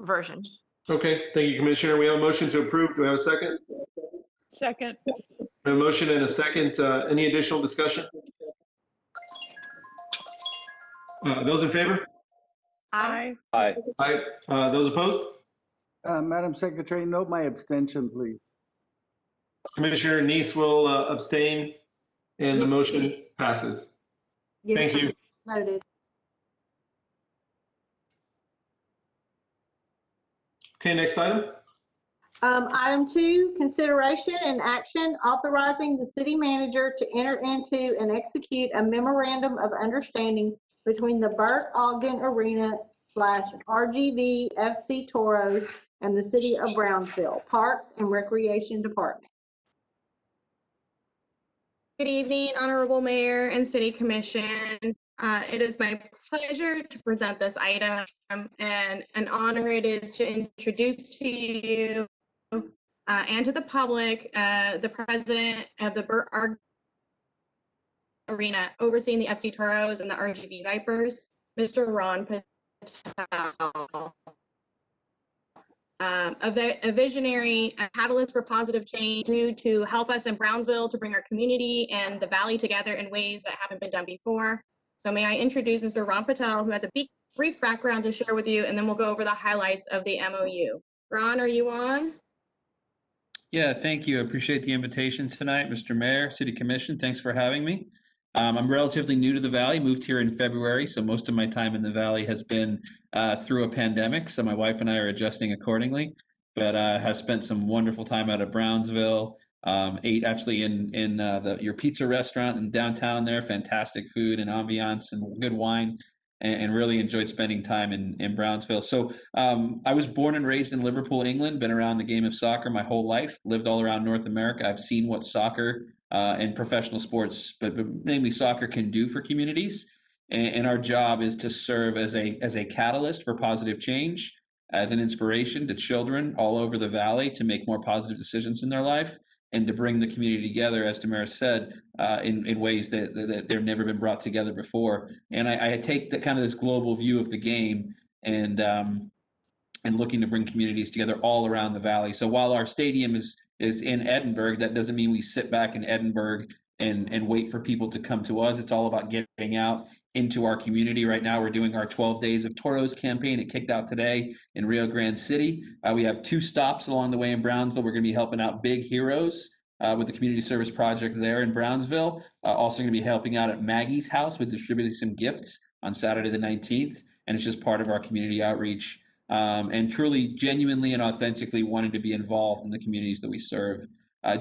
version. Okay, thank you, Commissioner. We have a motion to approve. Do we have a second? Second. We have a motion and a second. Any additional discussion? Those in favor? Aye. Aye. Aye. Those opposed? Madam Secretary, note my abstention, please. Commissioner Neese will abstain, and the motion passes. Yes, Thank you. Noted. Okay, next item. Item 2, consideration and action authorizing the city manager to enter into and execute a memorandum of understanding between the Burt Ogden Arena / RGV FC Toros and the City of Brownsville Parks and Recreation Department. Good evening, Honorable Mayor and City Commission. It is my pleasure to present this item, and an honor it is to introduce to you and to the public the president of the Burt Ogden Arena overseeing the FC Toros and the RGV Vipers, Mr. Ron Patel. A visionary catalyst for positive change due to help us in Brownsville to bring our community and the valley together in ways that haven't been done before. So may I introduce Mr. Ron Patel, who has a brief background to share with you, and then we'll go over the highlights of the MOU. Ron, are you on? Yeah, thank you. I appreciate the invitation tonight, Mr. Mayor, City Commission. Thanks for having me. I'm relatively new to the Valley, moved here in February, so most of my time in the Valley has been through a pandemic, so my wife and I are adjusting accordingly, but have spent some wonderful time out of Brownsville, ate actually in your pizza restaurant in downtown there, fantastic food and ambiance and good wine, and really enjoyed spending time in Brownsville. So I was born and raised in Liverpool, England, been around the game of soccer my whole life, lived all around North America. I've seen what soccer and professional sports, but mainly soccer, can do for communities. And our job is to serve as a catalyst for positive change, as an inspiration to children all over the Valley to make more positive decisions in their life, and to bring the community together, as Damaris said, in ways that they've never been brought together before. And I take the kind of this global view of the game and looking to bring communities together all around the Valley. So while our stadium is in Edinburgh, that doesn't mean we sit back in Edinburgh and wait for people to come to us. It's all about getting out into our community. Right now, we're doing our 12 Days of Toros campaign. It kicked out today in Rio Grande City. We have 2 stops along the way in Brownsville. We're going to be helping out Big Heroes with the community service project there in Brownsville. Also going to be helping out at Maggie's house with distributing some gifts on Saturday the 19th. And it's just part of our community outreach. And truly, genuinely and authentically wanting to be involved in the communities that we serve.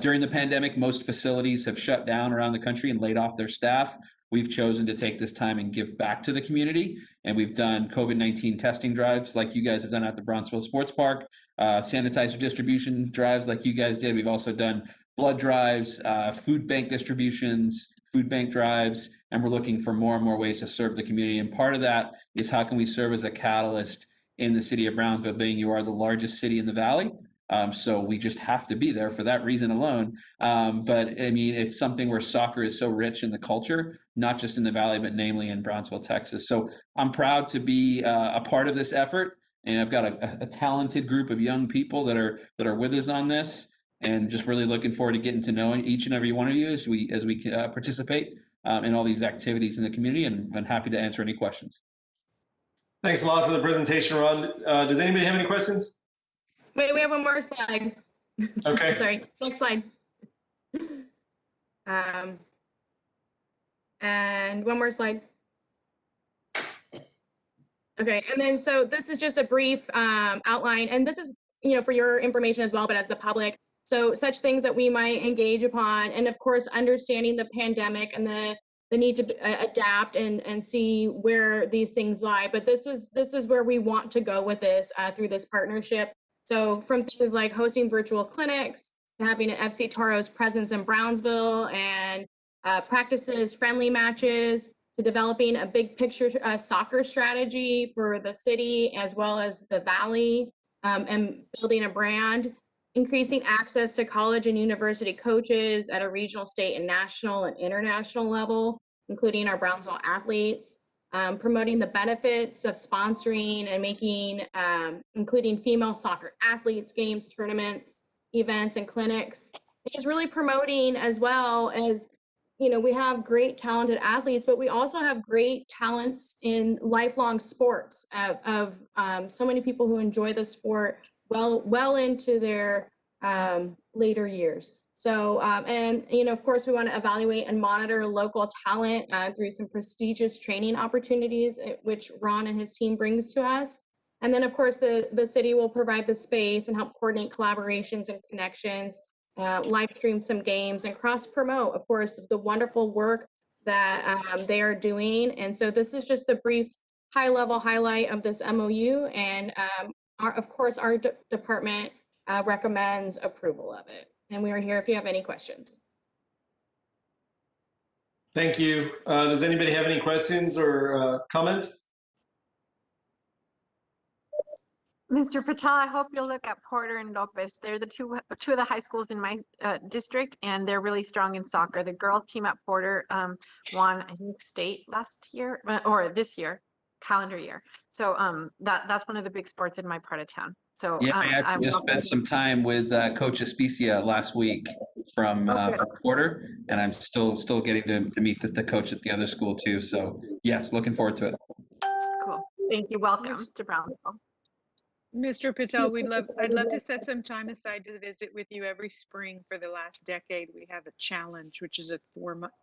During the pandemic, most facilities have shut down around the country and laid off their staff. We've chosen to take this time and give back to the community. And we've done COVID-19 testing drives like you guys have done at the Brownsville Sports Park, sanitizer distribution drives like you guys did. We've also done blood drives, food bank distributions, food bank drives, and we're looking for more and more ways to serve the community. And part of that is how can we serve as a catalyst in the city of Brownsville, being you are the largest city in the Valley. So we just have to be there for that reason alone. But I mean, it's something where soccer is so rich in the culture, not just in the Valley, but namely in Brownsville, Texas. So I'm proud to be a part of this effort. And I've got a talented group of young people that are with us on this, and just really looking forward to getting to know each and every one of you as we participate in all these activities in the community, and I'm happy to answer any questions. Thanks a lot for the presentation, Ron. Does anybody have any questions? Wait, we have one more slide. Okay. Sorry, next slide. And one more slide. Okay, and then so this is just a brief outline, and this is, for your information as well, but as the public. So such things that we might engage upon, and of course, understanding the pandemic and the need to adapt and see where these things lie. But this is where we want to go with this through this partnership. So from things like hosting virtual clinics, to having an FC Toros presence in Brownsville, and practices friendly matches, to developing a big picture soccer strategy for the city as well as the Valley, and building a brand, increasing access to college and university coaches at a regional, state, and national and international level, including our Brownsville athletes, promoting the benefits of sponsoring and making, including female soccer athletes, games, tournaments, events, and clinics. Just really promoting, as well as, we have great talented athletes, but we also have great talents in lifelong sports of so many people who enjoy the sport well into their later years. So, and, you know, of course, we want to evaluate and monitor local talent through some prestigious training opportunities, which Ron and his team brings to us. And then, of course, the city will provide the space and help coordinate collaborations and connections, live stream some games, and cross promote, of course, the wonderful work that they are doing. And so this is just a brief high level highlight of this MOU. And of course, our department recommends approval of it. And we are here if you have any questions. Thank you. Does anybody have any questions or comments? Mr. Patel, I hope you'll look at Porter and Lopez. They're the two of the high schools in my district, and they're really strong in soccer. The girls team at Porter won, I think, state last year or this year, calendar year. So that's one of the big sports in my part of town. So Yeah, I actually just spent some time with Coach Espicia last week from Porter, and I'm still getting to meet the coach at the other school too. So yes, looking forward to it. Cool. Thank you. Welcome to Brownsville. Mr. Patel, I'd love to set some time aside to visit with you every spring for the last decade. We have a challenge, which is a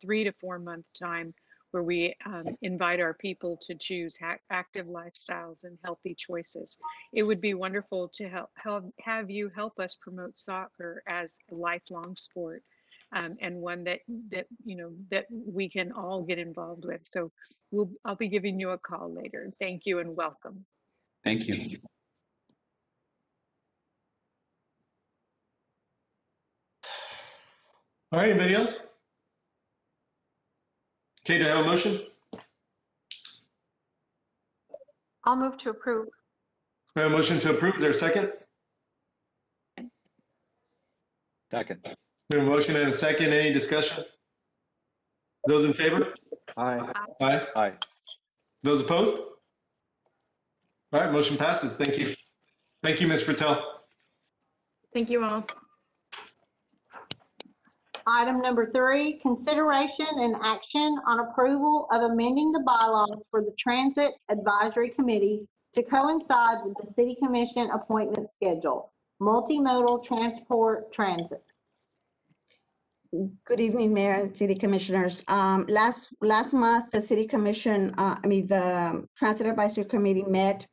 3 to 4 month time where we invite our people to choose active lifestyles and healthy choices. It would be wonderful to have you help us promote soccer as a lifelong sport, and one that we can all get involved with. So I'll be giving you a call later. Thank you and welcome. Thank you. All right, anybody else? Okay, do I have a motion? I'll move to approve. We have a motion to approve. Is there a second? Second. We have a motion and a second. Any discussion? Those in favor? Aye. Aye. Aye. Those opposed? All right, motion passes. Thank you. Thank you, Ms. Patel. Thank you all. Item number 3, consideration and action on approval of amending the bylaws for the Transit Advisory Committee to coincide with the City Commission appointment schedule, multimodal transport transit. Good evening, Mayor and City Commissioners. Last month, the City Commission, the Transit Advisory Committee met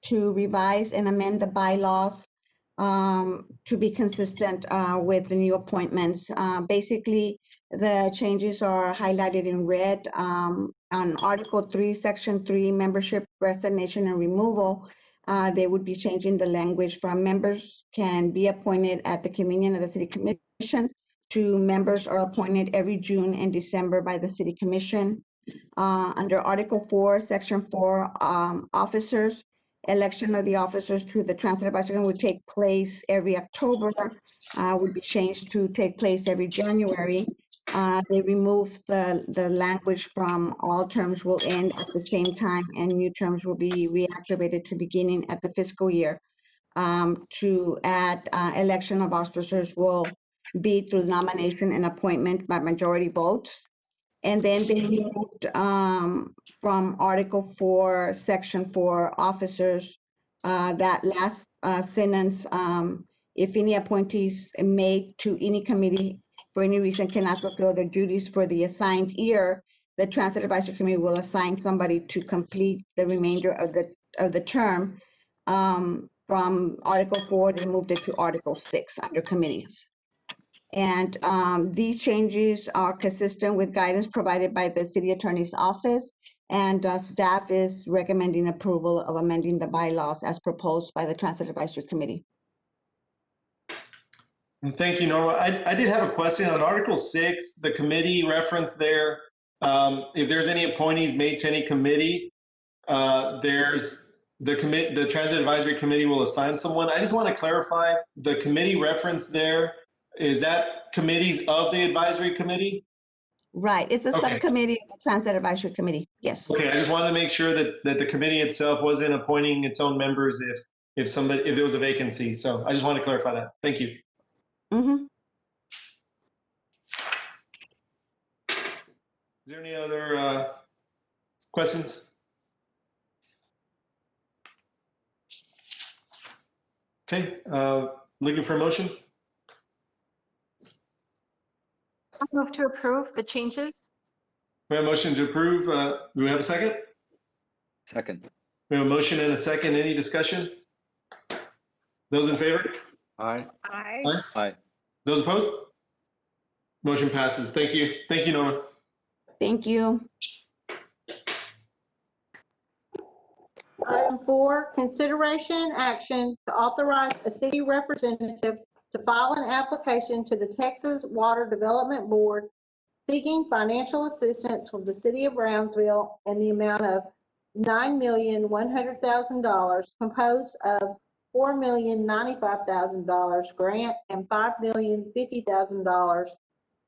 to revise and amend the bylaws to be consistent with the new appointments. Basically, the changes are highlighted in red. On Article 3, Section 3, membership, resignation, and removal, they would be changing the language from members can be appointed at the convenience of the City Commission to members are appointed every June and December by the City Commission. Under Article 4, Section 4, officers, election of the officers to the Transit Advisory would take place every October, would be changed to take place every January. They removed the language from all terms will end at the same time and new terms will be reactivated to beginning at the fiscal year. To add election of officers will be through nomination and appointment by majority votes. And then they moved from Article 4, Section 4, officers, that last sentence, if any appointees made to any committee for any reason cannot fulfill their duties for the assigned year, the Transit Advisory Committee will assign somebody to complete the remainder of the term. From Article 4, they moved it to Article 6 under committees. And these changes are consistent with guidance provided by the City Attorney's Office, and staff is recommending approval of amending the bylaws as proposed by the Transit Advisory Committee. Thank you, Norma. I did have a question on Article 6, the committee reference there. If there's any appointees made to any committee, there's the Transit Advisory Committee will assign someone. I just want to clarify the committee reference there. Is that committees of the advisory committee? Right, it's a Okay. subcommittee of the Transit Advisory Committee, yes. Okay, I just wanted to make sure that the committee itself wasn't appointing its own members if there was a vacancy. So I just wanted to clarify that. Thank you. Mm-hmm. Is there any other questions? Okay, looking for a motion? Move to approve the changes. We have a motion to approve. Do we have a second? Second. We have a motion and a second. Any discussion? Those in favor? Aye. Aye. Aye. Those opposed? Motion passes. Thank you. Thank you, Norma. Thank you. Item 4, consideration action to authorize a city representative to file an application to the Texas Water Development Board seeking financial assistance from the city of Brownsville in the amount of $9,100,000, composed of $4,095,000 grant and $5,050,000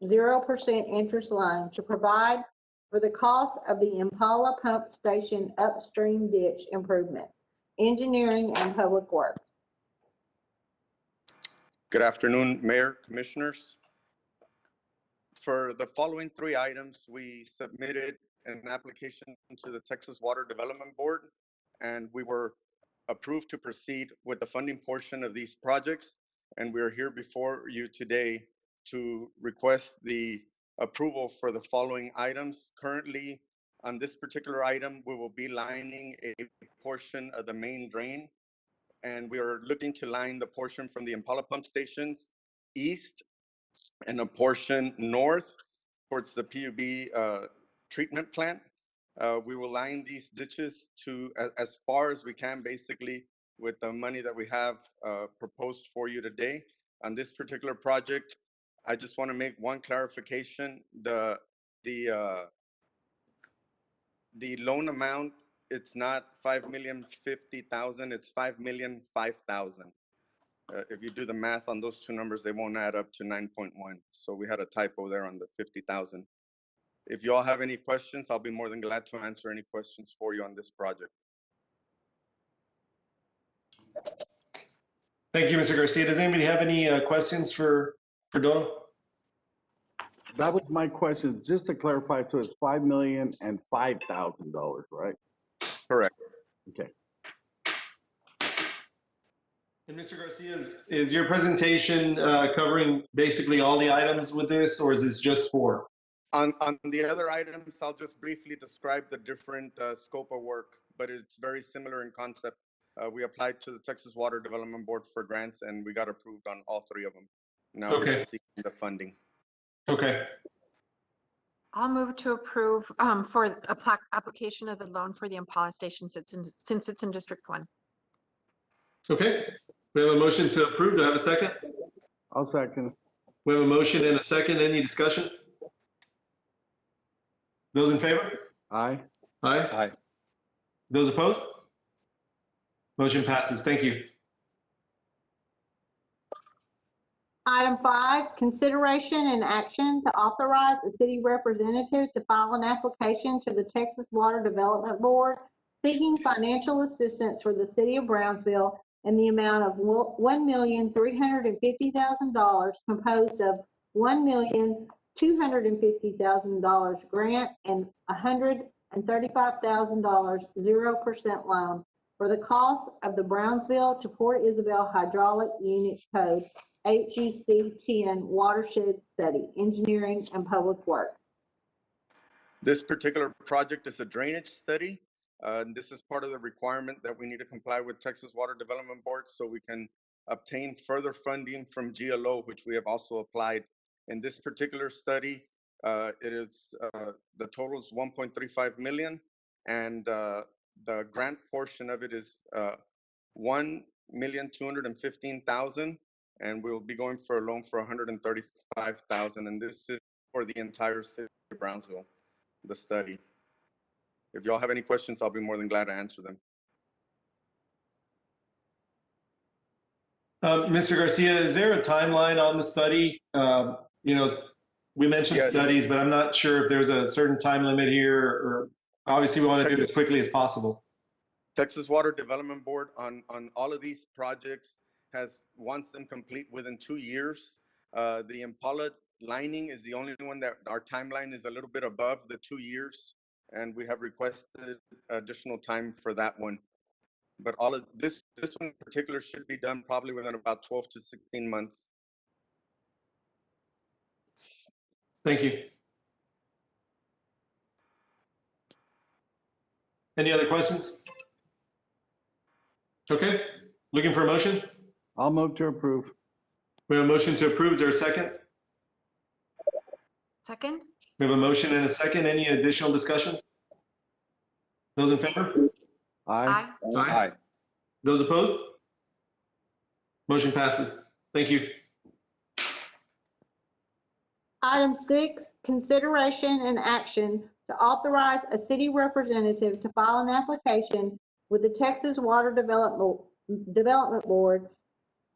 0% interest loan to provide for the cost of the Impala Pump Station upstream ditch improvements, engineering and public works. Good afternoon, Mayor, Commissioners. For the following 3 items, we submitted an application to the Texas Water Development Board, and we were approved to proceed with the funding portion of these projects. And we are here before you today to request the approval for the following items. Currently, on this particular item, we will be lining a portion of the main drain, and we are looking to line the portion from the Impala pump stations east and a portion north towards the PUB treatment plant. We will line these ditches to as far as we can, basically, with the money that we have proposed for you today. On this particular project, I just want to make one clarification. The loan amount, it's not $5,050,000, it's $5,005,000. If you do the math on those two numbers, they won't add up to 9.1. So we had a typo there on the 50,000. If you all have any questions, I'll be more than glad to answer any questions for you on this project. Thank you, Mr. Garcia. Does anybody have any questions for Dono? That was my question. Just to clarify, so it's $5,005,000, right? Correct. Okay. And Mr. Garcia, is your presentation covering basically all the items with this, or is this just 4? On the other items, I'll just briefly describe the different scope of work, but it's very similar in concept. We applied to the Texas Water Development Board for grants, and we got approved on all 3 of them. Now we're just seeking the funding. Okay. I'll move to approve for a application of the loan for the Impala Station since it's in District 1. Okay. We have a motion to approve. Do I have a second? I'll second. We have a motion and a second. Any discussion? Those in favor? Aye. Aye. Aye. Those opposed? Motion passes. Thank you. Item 5, consideration and action to authorize a city representative to file an application to the Texas Water Development Board seeking financial assistance for the city of Brownsville in the amount of $1,350,000, composed of $1,250,000 grant and $135,000 0% loan for the cost of the Brownsville to Port Isabel Hydraulic Unit Code HUC 10 Watershed Study, Engineering and Public Works. This particular project is a drainage study. This is part of the requirement that we need to comply with Texas Water Development Board so we can obtain further funding from GLO, which we have also applied. In this particular study, it is the total is 1.35 million, and the grant portion of it is 1,215,000, and we'll be going for a loan for 135,000, and this is for the entire city of Brownsville, the study. If y'all have any questions, I'll be more than glad to answer them. Mr. Garcia, is there a timeline on the study? You know, we mentioned studies, but I'm not sure if there's a certain time limit here, or obviously we want to do it as quickly as possible. Texas Water Development Board on all of these projects wants them complete within 2 years. The Impala lining is the only one that our timeline is a little bit above the 2 years, and we have requested additional time for that one. But all of this one in particular should be done probably within about 12 to 16 months. Thank you. Any other questions? Okay, looking for a motion? I'll move to approve. We have a motion to approve. Is there a second? Second? We have a motion and a second. Any additional discussion? Those in favor? Aye. Aye. Those opposed? Motion passes. Thank you. Item 6, consideration and action to authorize a city representative to file an application with the Texas Water Development Board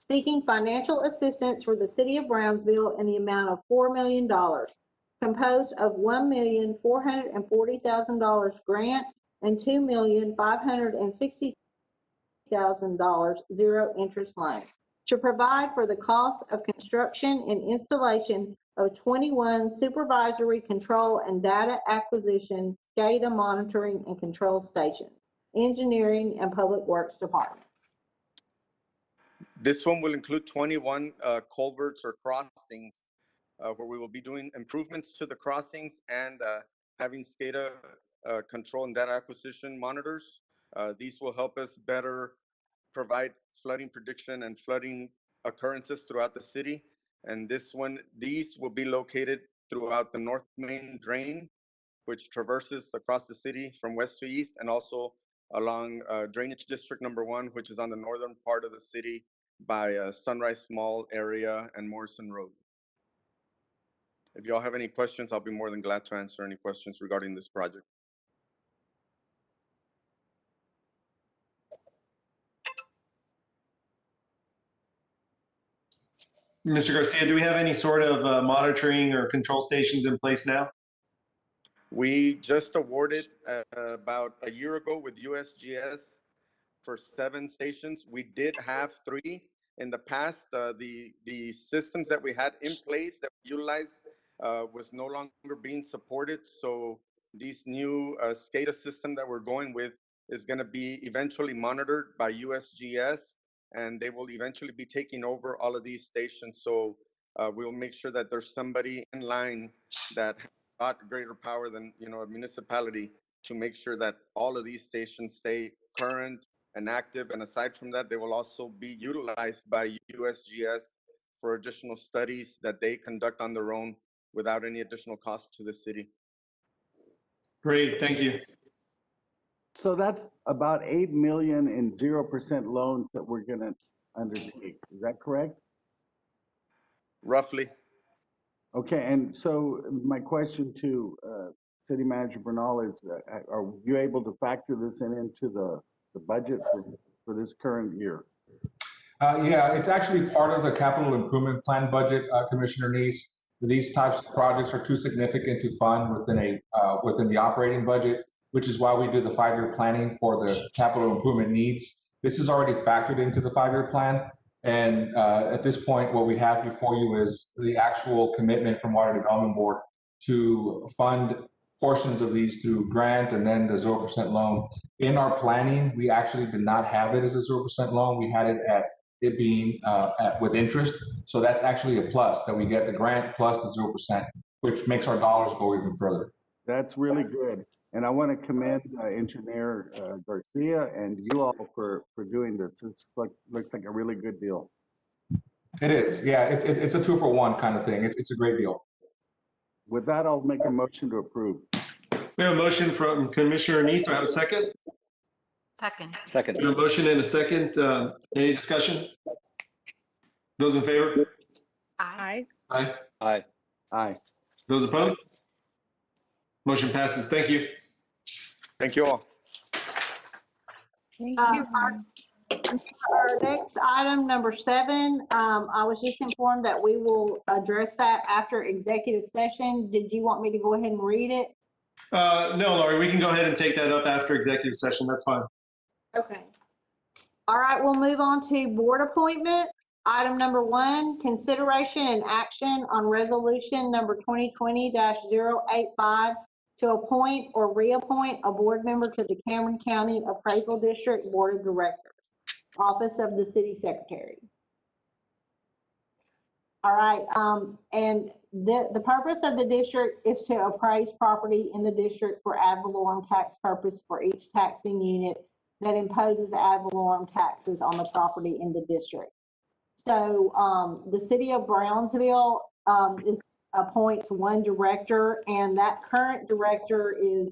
seeking financial assistance for the city of Brownsville in the amount of $4 million, composed of $1,440,000 grant and $2,560,000 zero interest loan to provide for the cost of construction and installation of 21 supervisory control and data acquisition, SCADA monitoring and control stations, engineering and public works department. This one will include 21 culverts or crossings where we will be doing improvements to the crossings and having SCADA control and data acquisition monitors. These will help us better provide flooding prediction and flooding occurrences throughout the city. And these will be located throughout the North Main Drain, which traverses across the city from west to east, and also along Drainage District number 1, which is on the northern part of the city by Sunrise Mall area and Morrison Road. If y'all have any questions, I'll be more than glad to answer any questions regarding this project. Mr. Garcia, do we have any sort of monitoring or control stations in place now? We just awarded about a year ago with USGS for 7 stations. We did have 3 in the past. The systems that we had in place that we utilized was no longer being supported. So this new SCADA system that we're going with is going to be eventually monitored by USGS, and they will eventually be taking over all of these stations. So we'll make sure that there's somebody in line that has a lot greater power than a municipality to make sure that all of these stations stay current and active. And aside from that, they will also be utilized by USGS for additional studies that they conduct on their own without any additional cost to the city. Great, thank you. So that's about 8 million in 0% loans that we're gonna undertake. Is that correct? Roughly. Okay, and so my question to City Manager Bernal is, are you able to factor this into the budget for this current year? Yeah, it's actually part of the capital improvement plan budget, Commissioner Neese. These types of projects are too significant to fund within the operating budget, which is why we do the 5-year planning for the capital improvement needs. This is already factored into the 5-year plan. And at this point, what we have before you is the actual commitment from Water Development Board to fund portions of these through grant and then the 0% loan. In our planning, we actually did not have it as a 0% loan. We had it at it being with interest. So that's actually a plus, that we get the grant plus the 0%, which makes our dollars go even further. That's really good. And I want to commend Engineer Garcia and you all for doing this. This looks like a really good deal. It is, yeah. It's a 2-for-1 kind of thing. It's a great deal. With that, I'll make a motion to approve. We have a motion from Commissioner Neese. Do I have a second? Second. Second. We have a motion and a second. Any discussion? Those in favor? Aye. Aye. Aye. Aye. Those opposed? Motion passes. Thank you. Thank you all. Thank you. Our next item, number 7, I was just informed that we will address that after executive session. Did you want me to go ahead and read it? No, Laurie, we can go ahead and take that up after executive session. That's fine. Okay. All right, we'll move on to board appointments. Item number 1, consideration and action on resolution number 2020-085 to appoint or reappoint a board member to the Cameron County Appraisal District Board of Directors, Office of the City Secretary. All right, and the purpose of the district is to appraise property in the district for ad valorem tax purpose for each taxing unit that imposes ad valorem taxes on the property in the district. So the city of Brownsville appoints one director, and that current director is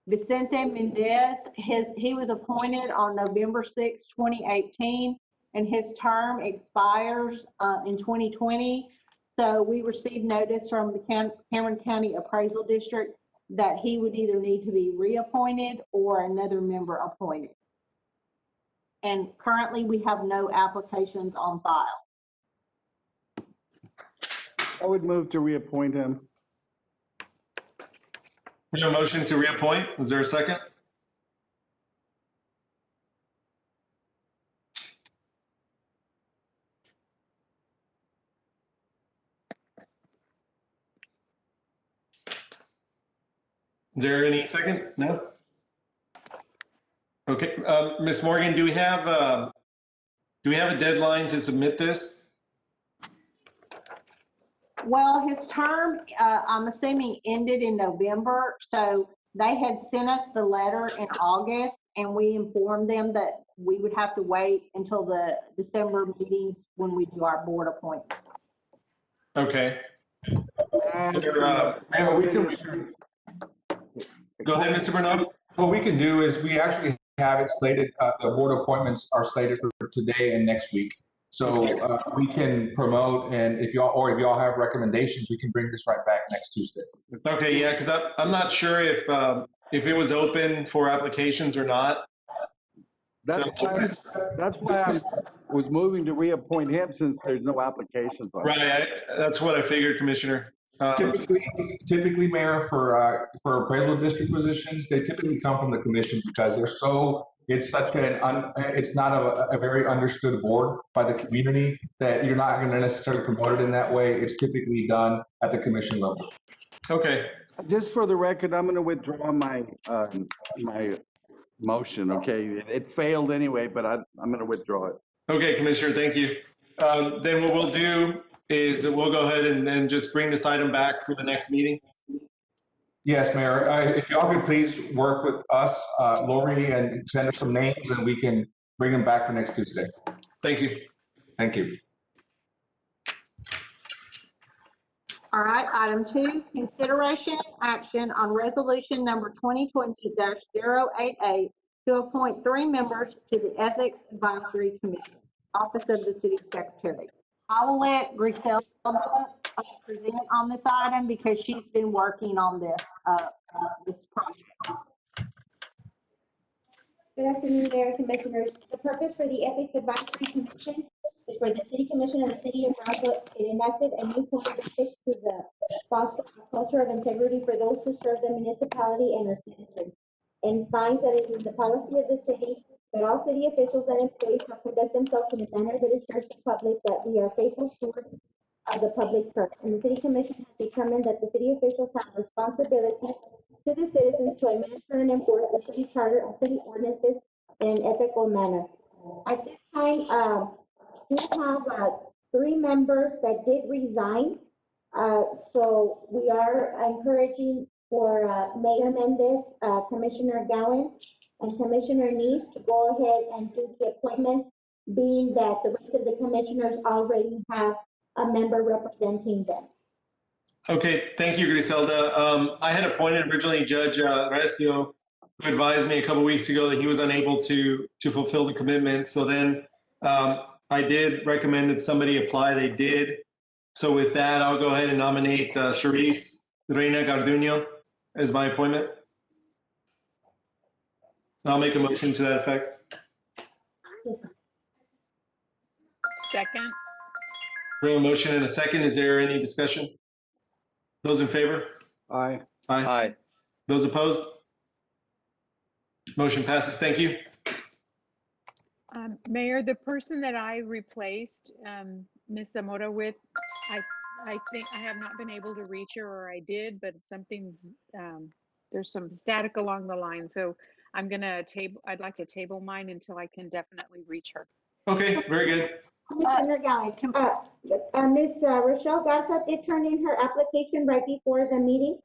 Vicente Mendez. He was appointed on November 6, 2018, and his term expires in 2020. So we received notice from the Cameron County Appraisal District that he would either need to be reappointed or another member appointed. And currently, we have no applications on file. I would move to reappoint him. We have a motion to reappoint. Is there a second? Is there any second? No? Okay, Ms. Morgan, do we have a deadline to submit this? Well, his term, I'm assuming, ended in November. So they had sent us the letter in August, and we informed them that we would have to wait until the December meetings when we do our board appointment. Okay. Mayor, we can. Go ahead, Mr. Bernard. What we can do is we actually have it slated, the board appointments are slated for today and next week. So we can promote, and if y'all have recommendations, we can bring this right back next Tuesday. Okay, yeah, because I'm not sure if it was open for applications or not. That's why I was moving to reappoint him since there's no applications. Right, that's what I figured, Commissioner. Typically, Mayor, for appraisal district positions, they typically come from the commission because it's not a very understood board by the community that you're not going to necessarily promote it in that way. It's typically done at the commission level. Okay. Just for the record, I'm going to withdraw my motion. Okay, it failed anyway, but I'm going to withdraw it. Okay, Commissioner, thank you. Then what we'll do is we'll go ahead and just bring this item back for the next meeting. Yes, Mayor. If y'all could please work with us, Lori, and send us some names, and we can bring them back for next Tuesday. Thank you. Thank you. All right, item 2, consideration and action on resolution number 2020-088 to appoint 3 members to the Ethics Advisory Commission, Office of the City Secretary. I will let Griselda present on this item because she's been working on this project. Good afternoon, Mayor and Commissioners. The purpose for the Ethics Advisory Commission is for the City Commission of the City of Brownsville. It enacted a new code of ethics to foster a culture of integrity for those who serve the municipality and their citizens, and finds that it is the policy of the city that all city officials and employees shall conduct themselves in a manner that assures the public that we are faithful stewards of the public purse. And the City Commission has determined that the city officials have a responsibility to the citizens to administer and enforce the city charter and city ordinances in an ethical manner. At this time, we have 3 members that did resign. So we are encouraging for Mayor Mendez, Commissioner Gowan, and Commissioner Neese to go ahead and do the appointments, being that the rest of the commissioners already have a member representing them. Okay, thank you, Griselda. I had appointed originally Judge Recio, who advised me a couple weeks ago that he was unable to fulfill the commitment. So then I did recommend that somebody apply. They did. So with that, I'll go ahead and nominate Charisse Reina Garduño as my appointment. So I'll make a motion to that effect. Second. We have a motion and a second. Is there any discussion? Those in favor? Aye. Aye. Aye. Those opposed? Motion passes. Thank you. Mayor, the person that I replaced Ms. Zamora with, I think I have not been able to reach her, or I did, but something's, there's some static along the line. So I'm gonna I'd like to table mine until I can definitely reach her. Okay, very good. Commissioner Gallagher, Ms. Rochelle Garza did turn in her application right before the meeting,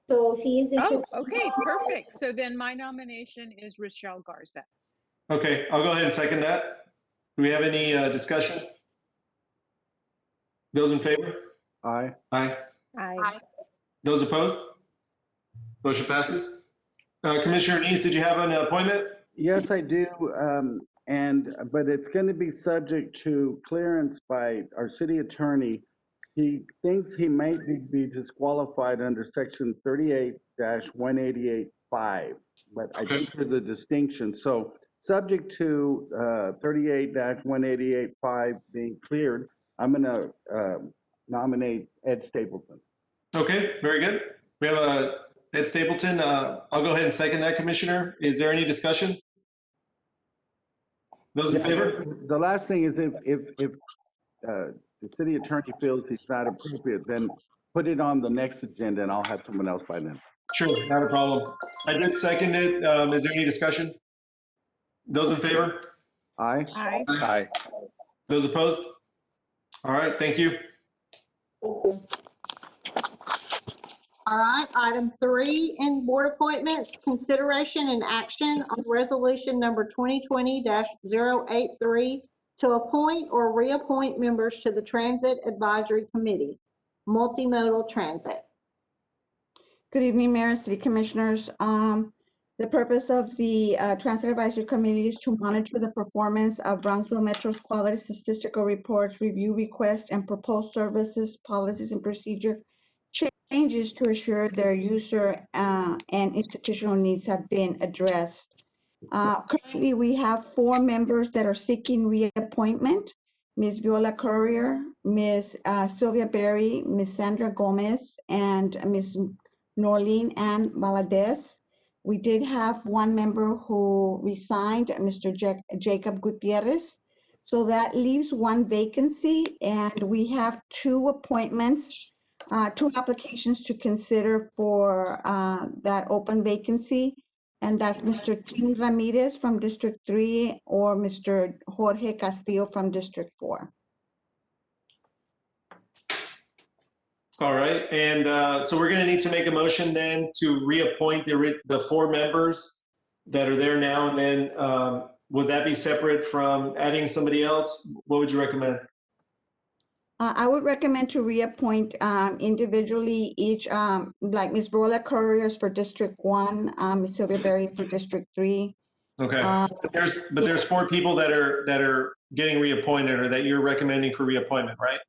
so she is Oh, interested. okay, perfect. So then my nomination is Rochelle Garza. Okay, I'll go ahead and second that. Do we have any discussion? Those in favor? Aye. Aye. Aye. Those opposed? Motion passes. Commissioner Neese, did you have an appointment? Yes, I do. But it's going to be subject to clearance by our city attorney. He thinks he may be disqualified under section 38-188-5, but I think there's a distinction. So subject to 38-188-5 being cleared, I'm going to nominate Ed Stapleton. Okay, very good. We have Ed Stapleton. I'll go ahead and second that, Commissioner. Is there any discussion? Those in favor? The last thing is if the city attorney feels he's not appropriate, then put it on the next agenda and I'll have someone else by then. Sure, not a problem. I did second it. Is there any discussion? Those in favor? Aye. Aye. Aye. Those opposed? All right, thank you. All right, item 3 in board appointments, consideration and action on resolution number 2020-083 to appoint or reappoint members to the Transit Advisory Committee, Multimodal Transit. Good evening, Mayor and City Commissioners. The purpose of the Transit Advisory Committee is to monitor the performance of Brownsville Metro's quality statistical reports, review requests, and propose services, policies, and procedure changes to assure their user and institutional needs have been addressed. Currently, we have 4 members that are seeking reappointment: Ms. Viola Courier, Ms. Sylvia Berry, Ms. Sandra Gomez, and Ms. Norlene Ann Valadez. We did have 1 member who resigned, Mr. Jacob Gutierrez. So that leaves 1 vacancy, and we have 2 appointments, 2 applications to consider for that open vacancy. And that's Mr. Tim Ramirez from District 3 or Mr. Jorge Castillo from District 4. All right, and so we're going to need to make a motion then to reappoint the 4 members that are there now, and then would that be separate from adding somebody else? What would you recommend? I would recommend to reappoint individually each, like Ms. Viola Couriers for District 1, Ms. Sylvia Berry for District 3. Okay, but there's 4 people that are getting reappointed or that you're recommending for reappointment, right?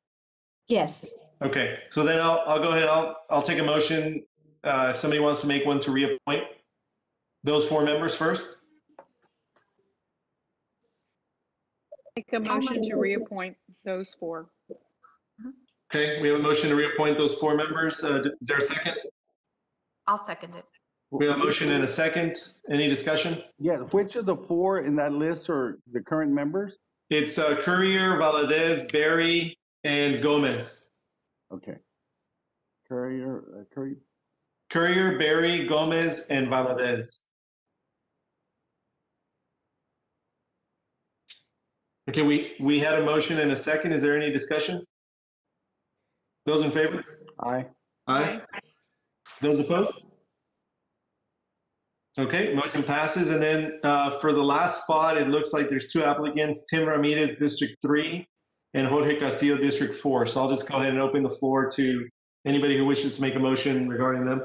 Yes. Okay, so then I'll go ahead. I'll take a motion if somebody wants to make one to reappoint those 4 members first. Make a motion to reappoint those 4. Okay, we have a motion to reappoint those 4 members. Is there a second? I'll second it. We have a motion and a second. Any discussion? Yeah, which of the 4 in that list are the current members? It's Courier, Valadez, Berry, and Gomez. Okay. Courier, Courier, Berry, Gomez, and Valadez. Okay, we had a motion and a second. Is there any discussion? Those in favor? Aye. Aye. Those opposed? Okay, motion passes. And then for the last spot, it looks like there's 2 applicants, Tim Ramirez, District 3, and Jorge Castillo, District 4. So I'll just go ahead and open the floor to anybody who wishes to make a motion regarding them.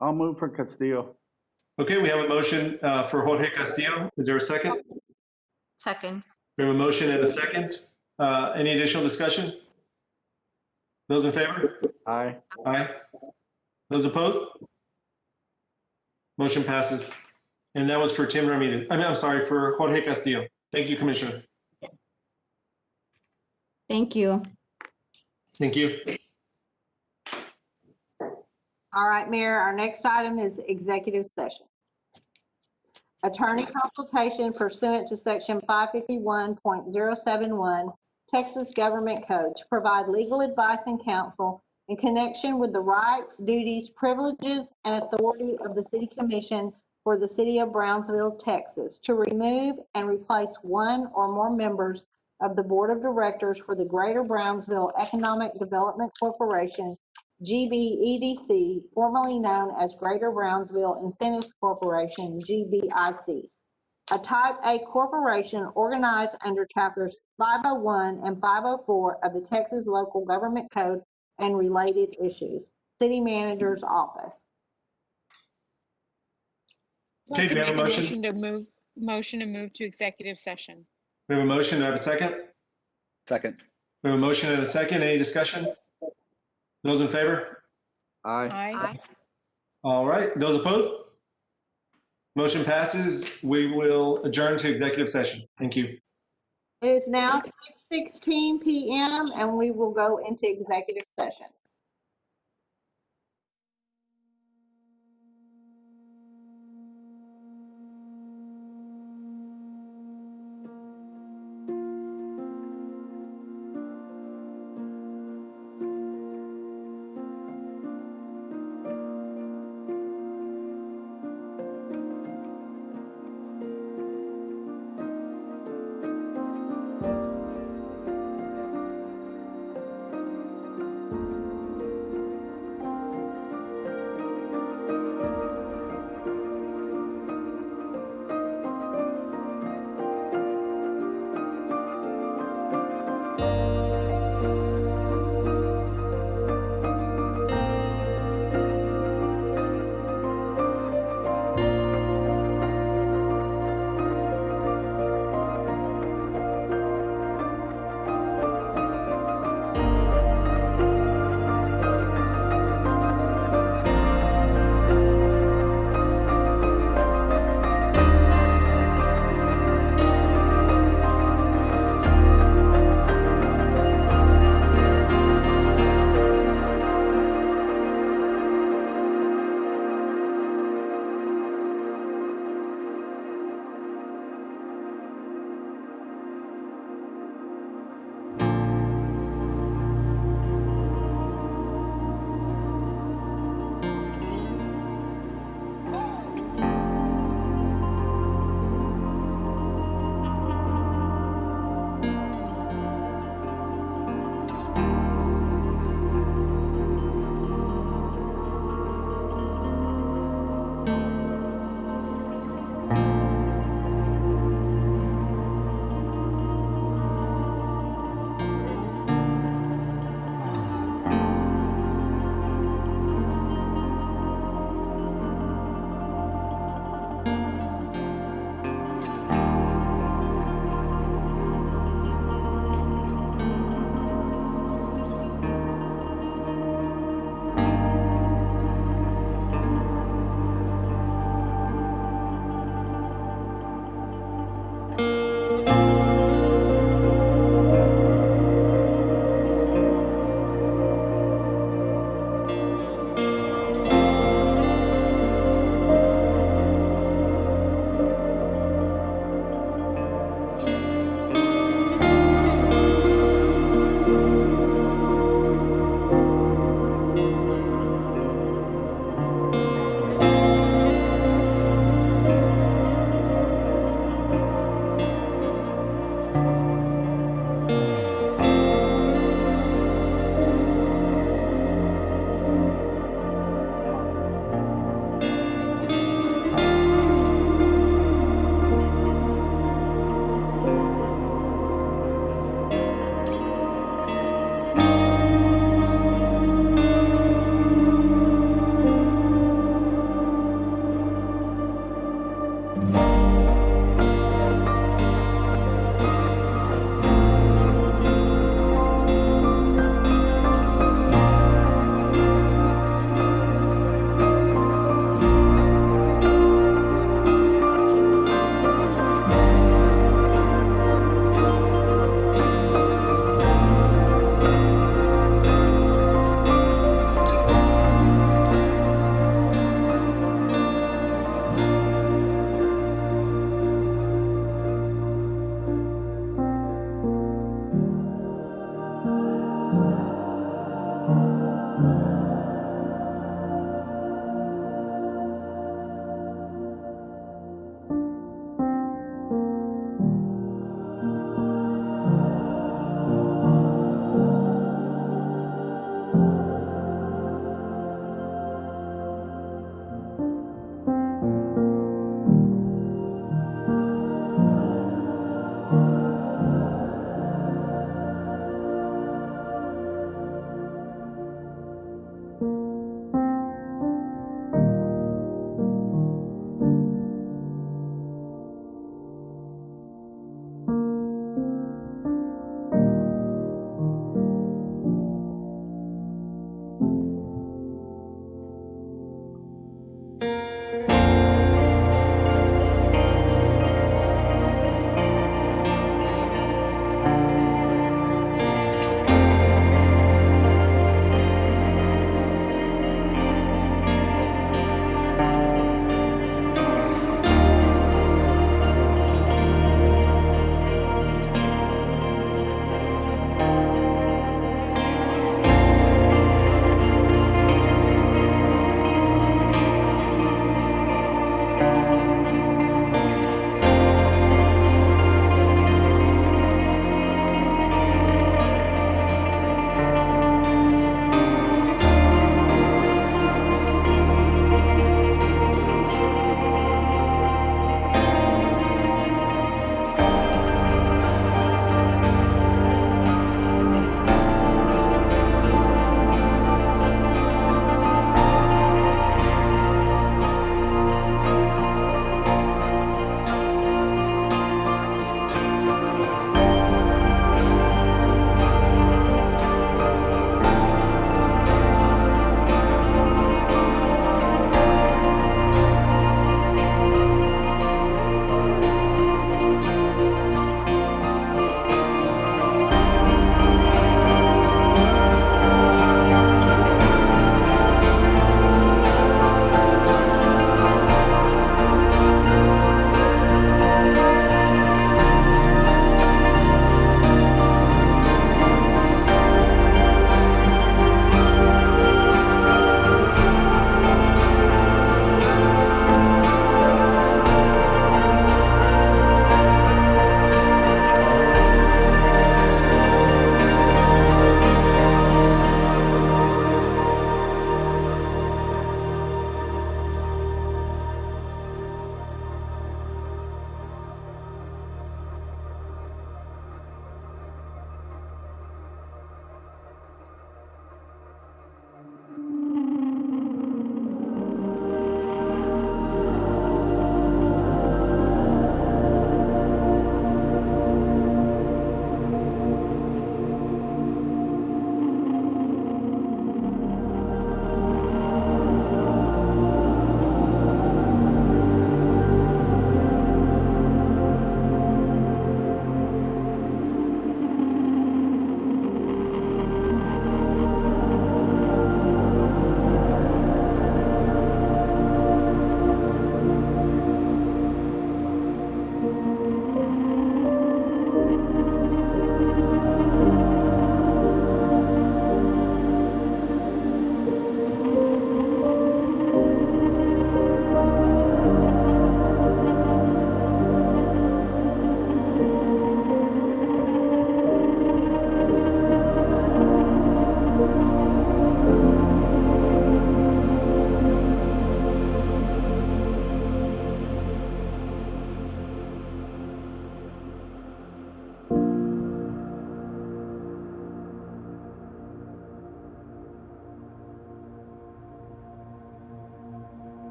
I'll move for Castillo. Okay, we have a motion for Jorge Castillo. Is there a second? Second. We have a motion and a second. Any additional discussion? Those in favor? Aye. Aye. Those opposed? Motion passes. And that was for Tim Ramirez. I'm sorry, for Jorge Castillo. Thank you, Commissioner. Thank you. Thank you. All right, Mayor, our next item is executive session. Attorney consultation pursuant to section 551.071 Texas Government Code to provide legal advice and counsel in connection with the rights, duties, privileges, and authority of the City Commission for the City of Brownsville, Texas, to remove and replace 1 or more members of the Board of Directors for the Greater Brownsville Economic Development Corporation, GBEDC, formerly known as Greater Brownsville Incentives Corporation, GBIC, a Type A corporation organized under Chapters 501 and 504 of the Texas Local Government Code and related issues. City Manager's Office. Okay, do we have a motion? Motion to move to executive session. We have a motion. Do I have a second? Second. We have a motion and a second. Any discussion? Those in favor? Aye. All right. Those opposed? Motion passes. We will adjourn to executive session. Thank you. It is now 6:16 PM and we will go into executive session.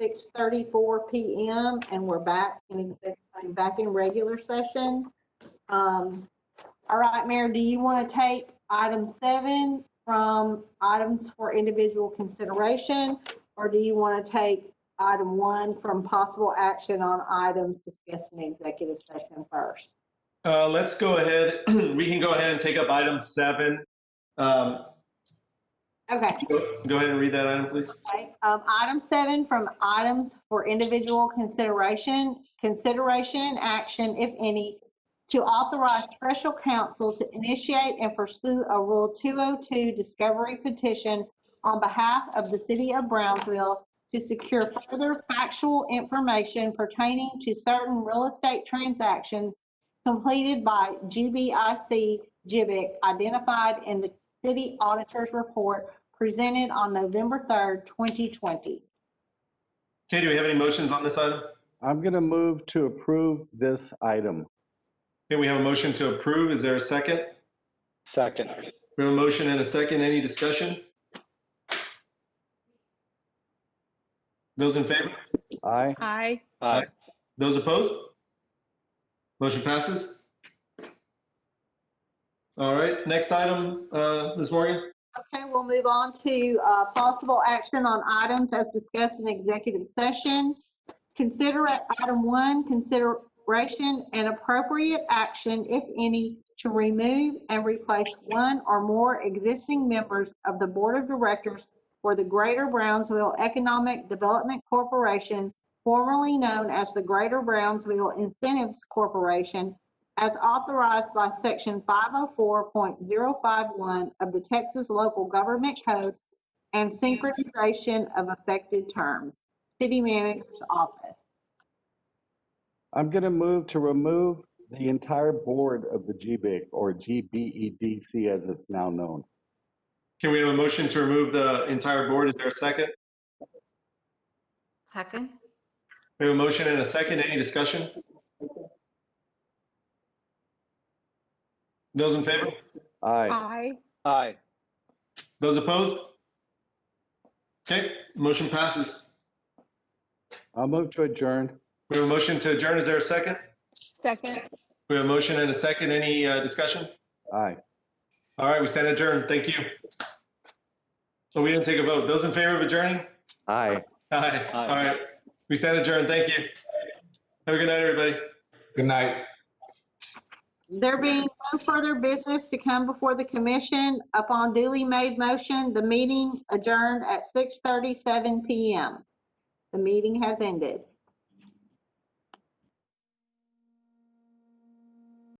6:34 PM, and we're back in regular session. All right, Mayor, do you want to take item 7 from items for individual consideration, or do you want to take item 1 from possible action on items discussed in executive session first? Let's go ahead. We can go ahead and take up item 7. Okay. Go ahead and read that item, please. Okay, item 7 from items for individual consideration and action, if any, to authorize special counsel to initiate and pursue a Rule 202 discovery petition on behalf of the city of Brownsville to secure further factual information pertaining to certain real estate transactions completed by GBIC Gibbik identified in the city auditor's report presented on November 3rd, 2020. Okay, do we have any motions on this item? I'm going to move to approve this item. Okay, we have a motion to approve. Is there a second? Second. We have a motion and a second. Any discussion? Those in favor? Aye. Aye. Aye. Those opposed? Motion passes. All right, next item, Ms. Morgan. Okay, we'll move on to possible action on items as discussed in executive session. Consider item 1, consideration and appropriate action, if any, to remove and replace one or more existing members of the Board of Directors for the Greater Brownsville Economic Development Corporation, formerly known as the Greater Brownsville Incentives Corporation, as authorized by Section 504.051 of the Texas Local Government Code and synchronization of affected terms. City Manager's Office. I'm going to move to remove the entire board of the GBEC, or GBEDC as it's now known. Can we have a motion to remove the entire board? Is there a second? Second? We have a motion and a second. Any discussion? Those in favor? Aye. Aye. Aye. Those opposed? Okay, motion passes. I'll move to adjourn. We have a motion to adjourn. Is there a second? Second. We have a motion and a second. Any discussion? Aye. All right, we stand adjourned. Thank you. So we didn't take a vote. Those in favor of adjourning? Aye. Aye. Aye. All right, we stand adjourned. Thank you. Have a good night, everybody. Good night. There being no further business to come before the commission, upon duly made motion, the meeting adjourned at 6:37 PM. The meeting has ended.